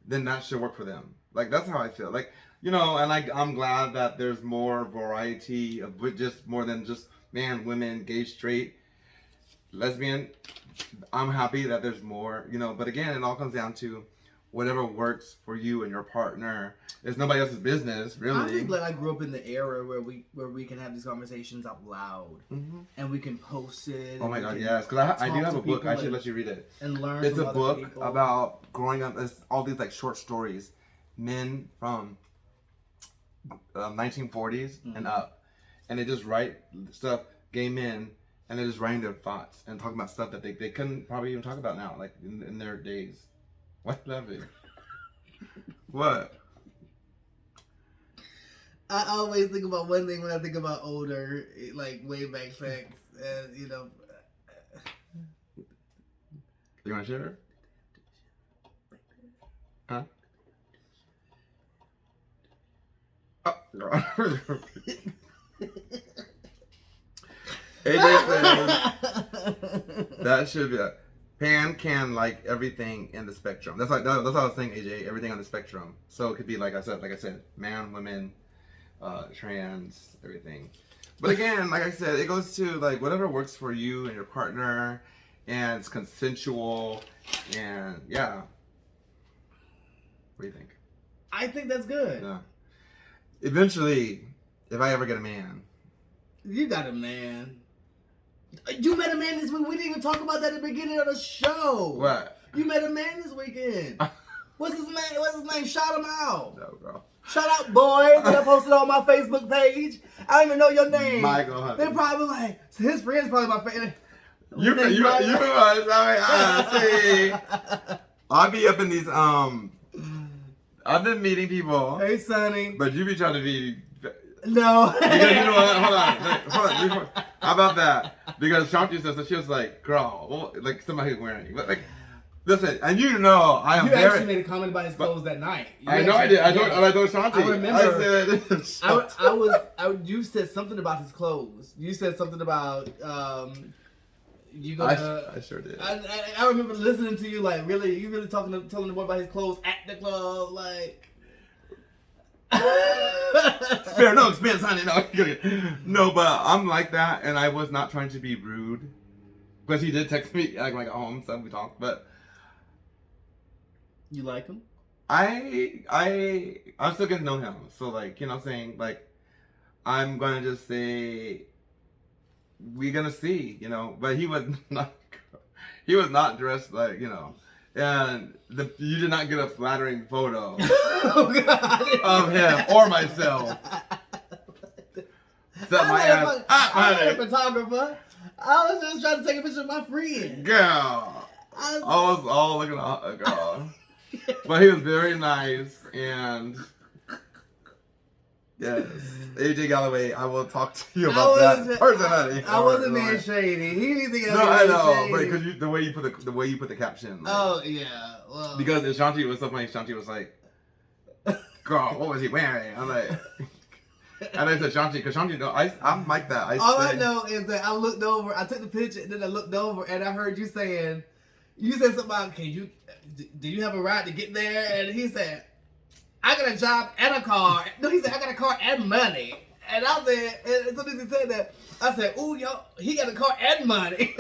then that should work for them. Like that's how I feel. Like, you know, and I'm glad that there's more variety of just more than just man, women, gay, straight, lesbian. I'm happy that there's more, you know, but again, it all comes down to whatever works for you and your partner. It's nobody else's business, really. I'm just glad I grew up in the era where we can have these conversations out loud, and we can post it. Oh my God, yes! Because I do have a book. I should let you read it and learn. It's from a book people. about growing up. It's all these like short stories, men from 1940s and up, and they just write stuff. Gay men. And they're just writing their thoughts and talking about stuff that they couldn't probably even talk about now, like in their days. What's that? What? I always think about one thing when I think about older, like way back sex, and you know. You want to share? Huh? Oh, girl. AJ says that should be Pan can like everything in the spectrum. That's what I was saying, AJ. Everything on the spectrum. So it could be like I said, man, women, trans, everything. But again, like I said, it goes to like whatever works for you and your partner, and it's consensual, and yeah. What do you think? I think that's good. Yeah. Eventually, if I ever get a man. You got a man. You met a man this week. We didn't even talk about that at the beginning of the show. What? You met a man this weekend. What's his name? Shout him out. No, bro. Shout out, boy. That I posted on my Facebook page. I don't even know your name. Michael Hunter. They're probably like, so his friend's probably my favorite. You see. I'll be up in these I've been meeting people. Hey, Sonny. But you be trying to be. No. Because you know what? Hold on. How about that? Because Shanti says that she was like, girl, well, like somebody wearing. But like, listen, and you know, I am. You actually made a comment about his clothes that night. I know I did. I told Shanti. I remember. I said. You said something about his clothes. You said something about you go. I sure did. I remember listening to you like you really telling the boy about his clothes at the club like. Spare no expense, honey. No, but I'm like that, and I was not trying to be rude. But he did text me like when I got home, so we talked. But You like him? I'm still getting to know him. So like, you know what I'm saying? Like, I'm gonna just say we're gonna see, you know. But he was not dressed like, you know. And you did not get a flattering photo of him or myself. Except my ass. I'm not a photographer. I was just trying to take a picture of my friend. Girl. I was all looking at girl. But he was very nice, and yes, AJ Galloway, I will talk to you about that personally. I wasn't being shady. He didn't think no, I know, but because the way you put the caption. Like, oh yeah, well, because Shanti was so funny. Shanti was like, "Girl, what was he wearing?" I'm like, and I said Shanti, because Shanti, I'm like that. I know is that I looked over, I took the picture, and then I looked over, and I heard you saying, something about, do you have a ride to get there? And he said, I got a job and a car. No, he said, I got a car and money. And I said, and as soon as he said that, I said, ooh, yo, he got a car and money.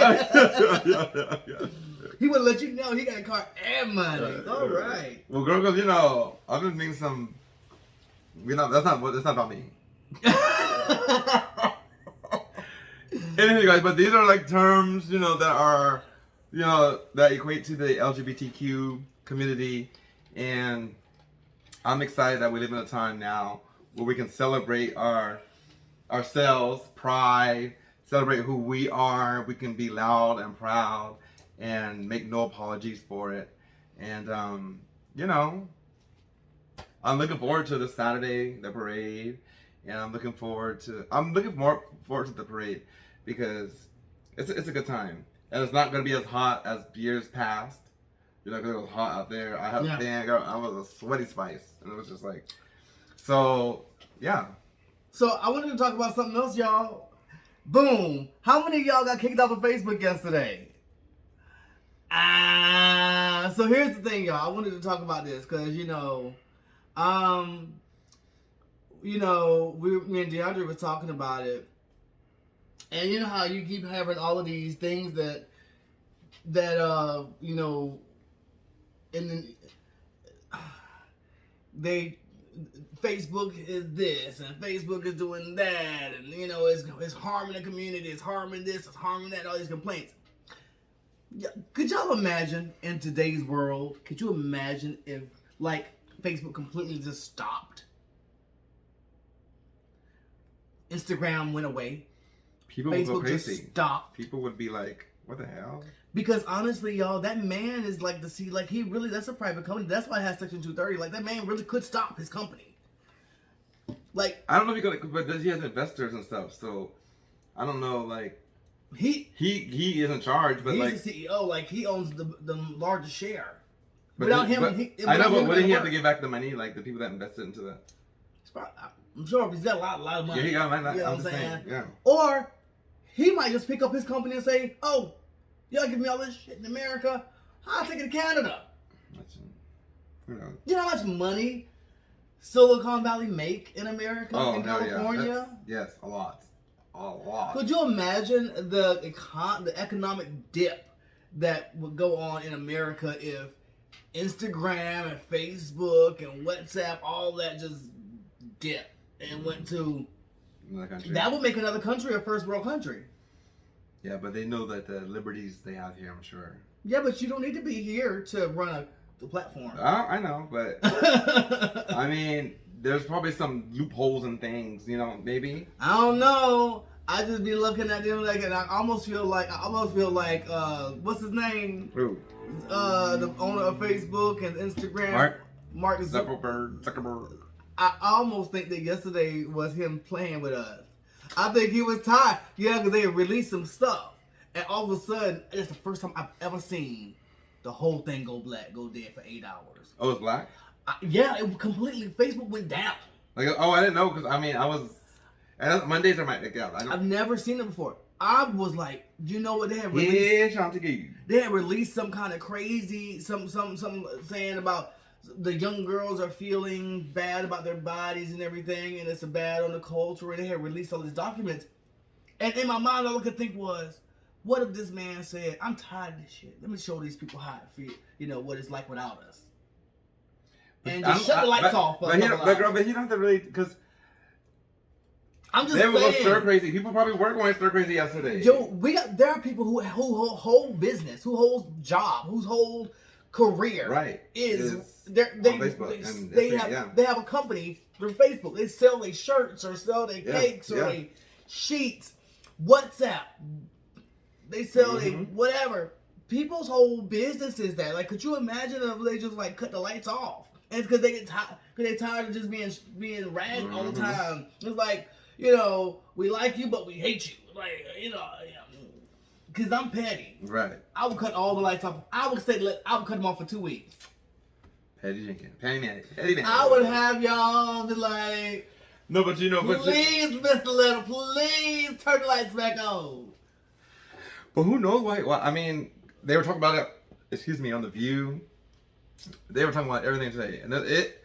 He would let you know he got a car and money. All right. Well, girl, because, you know, I've been thinking some, that's not about me. Anyway, guys, but these are like terms, you know, that are, you know, that equate to the L.G.B.T.Q community, and I'm excited that we live in a time now where we can celebrate ourselves, pride, celebrate who we are. We can be loud and proud and make no apologies for it. And you know, I'm looking forward to this Saturday, the parade, and I'm looking more forward to the parade because it's a good time. And it's not going to be as hot as years past. You know, because it was hot out there. I was a sweaty spice. And it was just like, so, yeah. So, I wanted to talk about something else, y'all. Boom. How many of y'all got kicked off of Facebook yesterday? So here's the thing, y'all. I wanted to talk about this because, me and DeAndre was talking about it. And you know how you keep having all of these things that and then Facebook is this and Facebook is doing that, and it's harming the community, it's harming this, it's harming that, all these complaints. Could y'all imagine in today's world? Could you imagine if like Facebook completely just stopped? That's went away. People Facebook would go crazy. Just stopped. People would be like, what the hell? Because honestly, y'all, that man is like that's a private company. That's why it has Section 230. Like, that man really could stop his company. Like, I don't know if he could, but he has investors and stuff, so I don't know, like, he is in charge, but he's the CEO, like, he owns the largest share. But without him, I know, but wouldn't he have to give back the money, like the people that invested into that? I'm sure he's got a lot of money. Yeah, he got money. You know I'm just saying. Yeah. Or he might just pick up his company and say, "Oh, y'all give me all this shit in America, I'll take it to Canada." Who knows? You know how much money Silicon Valley make in America, in California? Yeah. Yes, a lot. A lot. Could you imagine the economic dip that would go on in America if Instagram and Facebook and WhatsApp, all that just dipped and went to another country? That would make another country a first world country. Yeah, but they know that the liberties they have here, I'm sure. Yeah, but you don't need to be here to run the platform. I know, but I mean, there's probably some loopholes and things, maybe. I don't know. I just be looking at them like, and I almost feel like, what's his name? Who? The owner of Facebook and Instagram. Mark Zuckerberg. I almost think that yesterday was him playing with us. I think he was tired. Yeah, because they released some stuff. And all of a sudden, it's the first time I've ever seen the whole thing go dead for 8 hours. Oh, it's black? Yeah, it completely, Facebook went down. Like, I didn't know, because, and Mondays are my, I've never seen it before. I was like, you know what, they had released? Yeah, Shanti. They had released some kind of crazy, some saying about the young girls are feeling bad about their bodies and everything, and it's bad on the culture, and they had released all these documents. And in my mind, all I could think was, What if this man said, "I'm tired of this shit. Let me show these people how it feel. You know what it's like without us." And just shut the lights off. But he don't have to really, because I'm just they saying. would go stir crazy. People probably were going stir crazy yesterday. Yo, there are people who hold business, who holds job, whose whole career is on Facebook. They have a company through Facebook. They sell their shirts or sell their cakes or their sheets, WhatsApp. They sell their whatever. People's whole business is that. Like, could you imagine if they just like cut the lights off? And it's because they get tired. Because they're tired of just being ragged all the time. It's like, you know, we like you, but we hate you. Like, you know, because I'm petty. Right. I would cut all the lights off. I would cut them off for 2 weeks. Petty Jenkins. Petty man. I would have y'all be like, no, but you know, please, Mr. Little, please turn the lights back on. But who knows why? Well, I mean, they were talking about it. On The View. They were talking about everything today, and it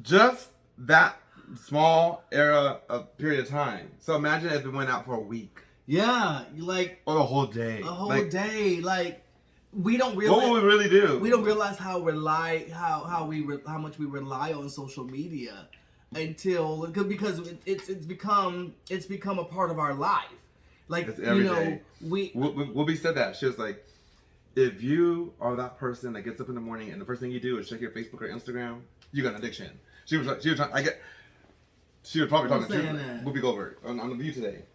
just that small period of time. So imagine if it went out for a week. Yeah, like or a whole day. A whole day. Like we don't realize what would we really do. We don't realize how much we rely on social media until because it's become a part of our life. Like it's every day. Whoopi said that. She was like, if you are that person that gets up in the morning and the first thing you do is check your Facebook or Instagram, you got an addiction. She was probably talking to Whoopi Goldberg on The View today.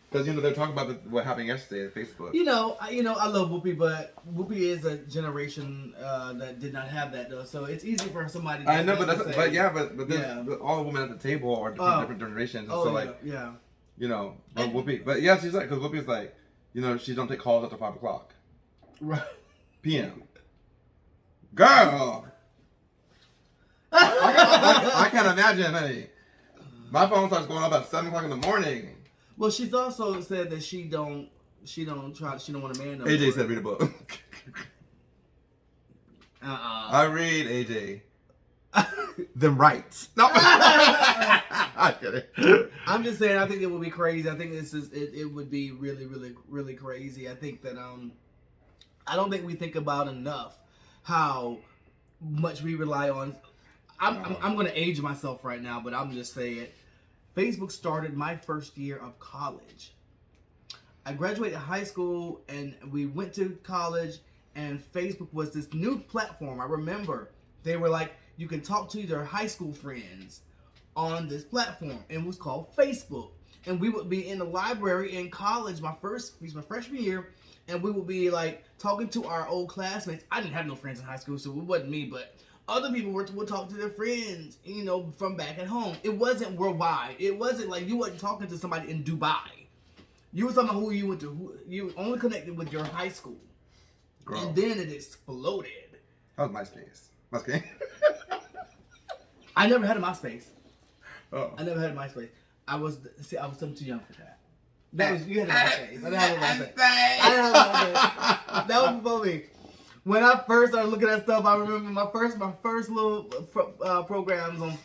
Because, they're talking about what happened yesterday at Facebook. I love Whoopi, but Whoopi is a generation that did not have that, though. So it's easy for somebody to I know, but all the women at the table are different generations. Oh, but Whoopi, but yeah, she's like, because Whoopi's like, she don't take calls after 5 o'clock. Right. PM. Girl! I can't imagine, honey. My phone starts going off at 7 o'clock in the morning. Well, she's also said that she don't want a man. AJ said read a book. I read AJ. Them rights. No. I'm kidding. I'm just saying, I think it would be crazy. I think it would be really, really, really crazy. I think that I don't think we think about enough how much we rely on. I'm going to age myself right now, but I'm just saying, Facebook started my first year of college. I graduated high school and we went to college, and Facebook was this new platform. I remember they were like, you can talk to your high school friends on this platform, and it was called Facebook. And we would be in the library in college my freshman year, and we would be like talking to our old classmates. I didn't have no friends in high school, so it wasn't me, but other people would talk to their friends, from back at home. It wasn't worldwide. It wasn't like you wasn't talking to somebody in Dubai. You were talking about who you went to. Who you only connected with your high school. Girl. And then it exploded. That was MySpace. MySpace. I never had a MySpace. Oh. I never had a MySpace. I was too young for that. You had a MySpace. I didn't have a MySpace. That was before me. When I first started looking at stuff, I remember my first little programs on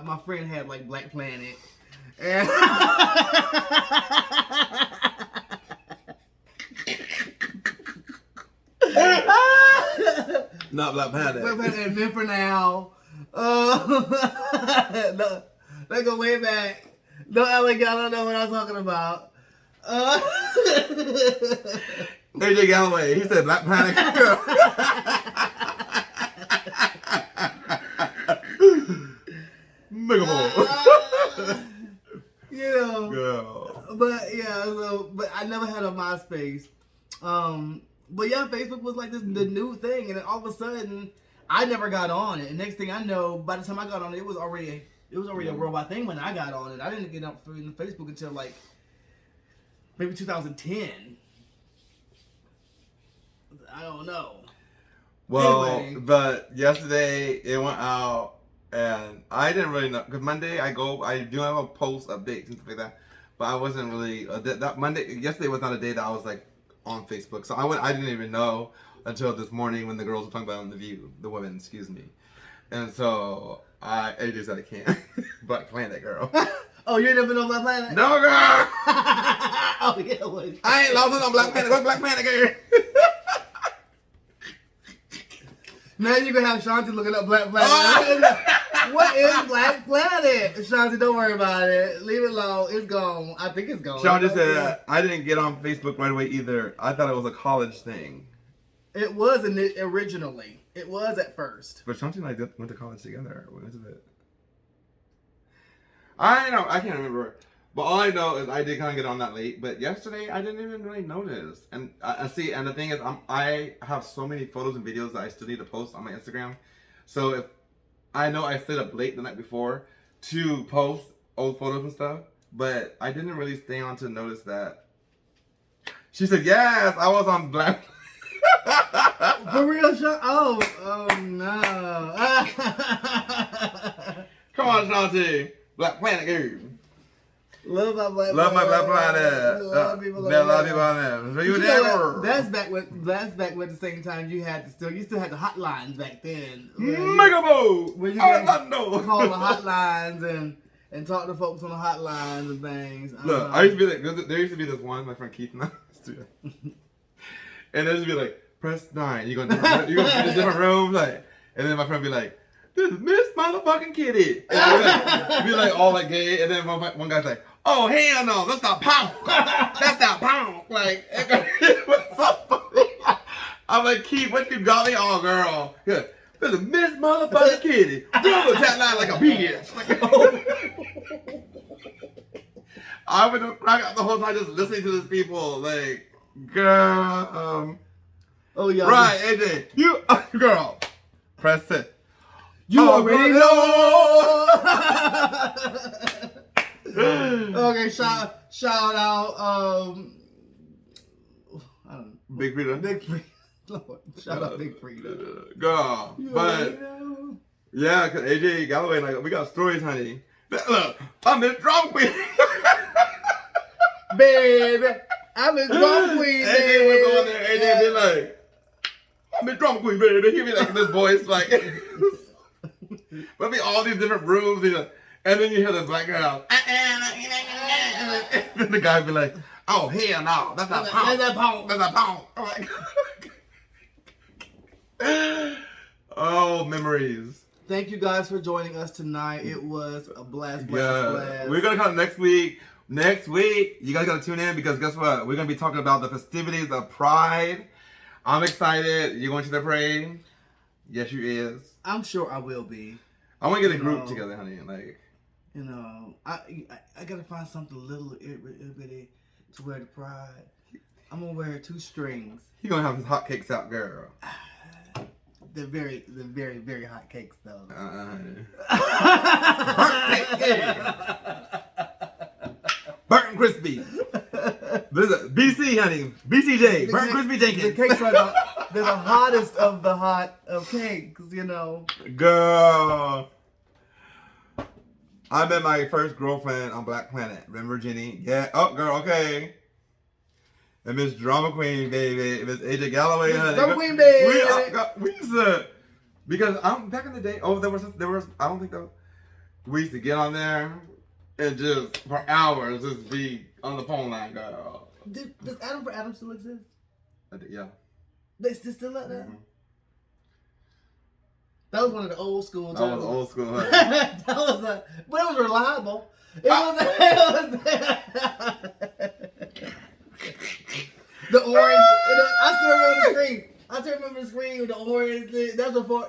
my friend had like Black Planet, and not Black Planet. Black Planet and Men for Now. No, they go way back. No, I don't know what I'm talking about. AJ Galloway, he said Black Planet. Girl. But I never had a MySpace. But yeah, Facebook was like the new thing, and then all of a sudden, I never got on it. And next thing I know, by the time I got on it, it was already a worldwide thing when I got on it. I didn't get up in Facebook until like maybe 2010. I don't know. Well, anyway. But yesterday it went out, and I didn't really know, because Monday I do have a post updates and stuff like that, but I wasn't really yesterday was not a day that I was like on Facebook, so I didn't even know until this morning when the girls were talking about it on The View, the women, excuse me, and so AJ said I can't. Black Planet, girl. Oh, you ain't never been on Black Planet? No, girl. Oh, yeah. Well, I ain't lost it on Black Planet. What's Black Planet, girl? now you can have Shanti looking up Black Planet. What is Black Planet? Shanti, don't worry about it. Leave it alone. It's gone. I think it's gone. Sean just said, I didn't get on Facebook right away either. I thought it was a college thing. It was originally. It was at first. But Shanti and I went to college together. When was it? I know. I can't remember. But all I know is I did kind of get on that late. But yesterday, I didn't even really notice. And I see, and the thing is, I have so many photos and videos that I still need to post on my Instagram. So if I know I stayed up late the night before to post old photos and stuff, but I didn't really stay on to notice that. She said, yes, I was on Black. For real, oh no. Come on, Shanti. Black Planet girl. Love my Black Planet. Love my Black Planet. Love people there are a lot of people on there. So you never. That's back when the same time you still had the hotlines back then. Megabo! Where you Orlando! call the hotlines and talk to folks on the hotlines and things. Look, I used to be like, there used to be this one, my friend Keith and I used to, and there used to be like, press 9. You go to different rooms, like, and then my friend would be like, this is Miss Motherfucking Kitty. And be like all like gay, and then one guy's like, oh hell no, that's not punk. That's not punk. Like, it was so funny. I'm like, Keith, what you got me on, girl? Yeah. This is Miss Motherfucking Kitty. Girl, that line like a bitch. Like, I would crack out the whole time just listening to these people. Like, girl. Oh yeah. Right, AJ. You, girl. Press it. You already know. Okay, shout out. I don't know. Big Frida. Big Frida. Lord, shout out Big Frida. Girl, but yeah, cause AJ Galloway and I, we got stories, honey. Look, I'm the drum queen. Baby, I'm the drum queen. AJ would go in there. AJ be like, I'm the drum queen, baby. He'd be like this voice, like. But be all these different rooms, and then you hear the black girl, and then the guy be like, "Oh hell no, that's not punk. That's not punk. That's not punk." I'm like, oh, memories. Thank you guys for joining us tonight. It was a blast. We're gonna come next week. Next week, you guys gotta tune in because guess what? We're gonna be talking about the festivities of Pride. I'm excited. You going to the parade? Yes, you is. I'm sure I will be. I want to get a group together, honey. Like, I gotta find something a little bitty to wear to Pride. I'm gonna wear 2 strings. He gonna have his hot cakes out, girl. They're very, very hot cakes, though. Burnt and crispy. This is BC, honey. BCJ. Burnt and crispy Jenkins. The cakes are they're the hottest of the hot of cakes, Girl. I met my first girlfriend on Black Planet. Remember Jenny? Yeah. Oh, girl, okay. And Miss Drama Queen, baby. Miss AJ Galloway, honey. Drama Queen, baby. We used to, because back in the day, there was, I don't think that, we used to get on there and just, for hours, just be on the phone line, girl. Does Adam for Adam still exist? Yeah. They still like that? Mm-hmm. That was one of the old school times. That was old school, honey. But it was reliable. It was the orange. I still remember the screen. The screen with the orange.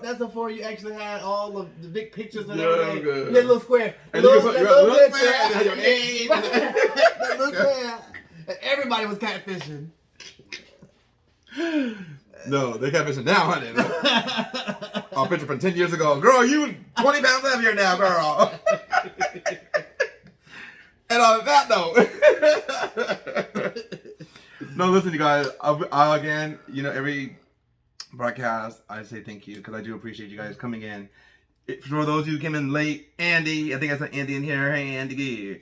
That's before you actually had all of the big pictures and everything. That little square. And you put your little square and had your name. That little square. And everybody was catfishing. No, they catfishing now, honey. I'll picture from 10 years ago. Girl, you 20 pounds heavier now, girl. And on that note. No, listen, you guys. I'll again, every broadcast, I say thank you because I do appreciate you guys coming in. For those of you who came in late, Andy, I think I saw Andy in here. Hey, Andy.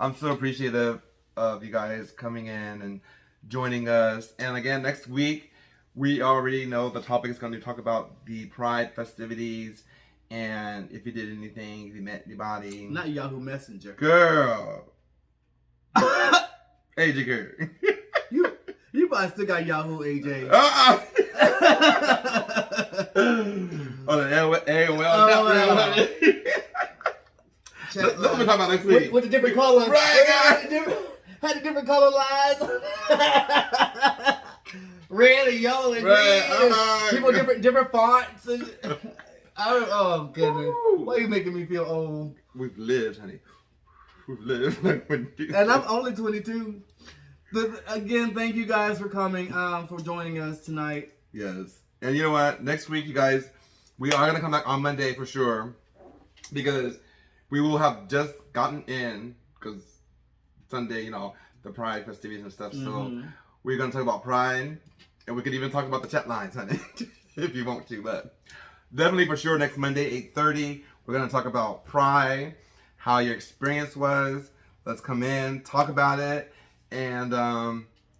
I'm so appreciative of you guys coming in and joining us. And again, next week, we already know the topic is going to talk about the Pride festivities And if you did anything, if you met anybody. Not Yahoo Messenger. Girl. AJ girl. You probably still got Yahoo, AJ. Oh, the AOL. Let me talk about next week. With the different colors. Right. Had the different color lines. Red and yellow and green. People different fonts. And, oh, goodness. Why are you making me feel old? We've lived, honey. We've lived. And I'm only 22. Again, thank you guys for coming, for joining us tonight. Yes. And you know what? Next week, you guys, we are going to come back on Monday for sure. Because we will have just gotten in, because Sunday, you know, the Pride festivities and stuff. So we're going to talk about Pride. And we could even talk about the chat lines, honey, if you want to. But definitely for sure next Monday, 8:30, we're going to talk about Pride, how your experience was. Let's come in, talk about it. And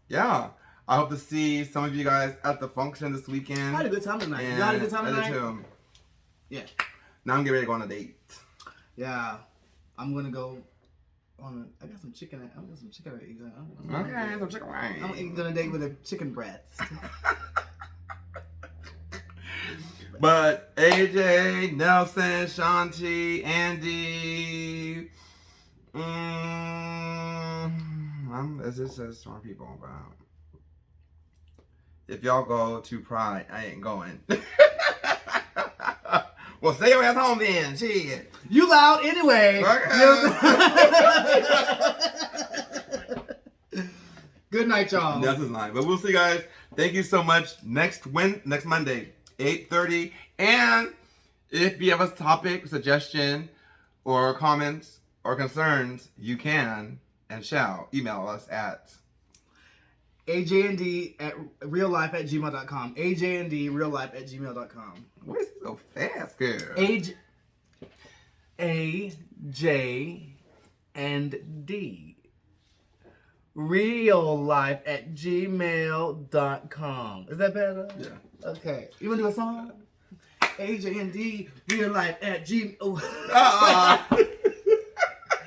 yeah, I hope to see some of you guys at the function this weekend. I had a good time tonight. You had a good time tonight? Too. Yeah. Now I'm getting ready to go on a date. Yeah. I'm going to go on I got some chicken. I got some chicken to eat. Okay, some chicken wings. I'm eating on a date with a chicken breast. But AJ, Nelson, Shanti, Andy, it's just smart people. But if y'all go to Pride, I ain't going. Well, stay your ass home then. Shit. You loud anyway. Okay. Good night, y'all. That's his line. But we'll see you guys. Thank you so much. Next Monday, 8:30. And if you have a topic, suggestion, or comments, or concerns, you can and shall email us at AJND@reallife@gmail.com. AJND@reallife@gmail.com. Why is it so fast, girl? AJND reallife@gmail.com. Is that better? Yeah. Okay. You want to do a song? AJND reallife@gmail.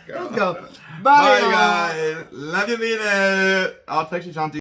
Let's go. Bye, Bye, guys. Love you, mean it. I'll text you, Shanti.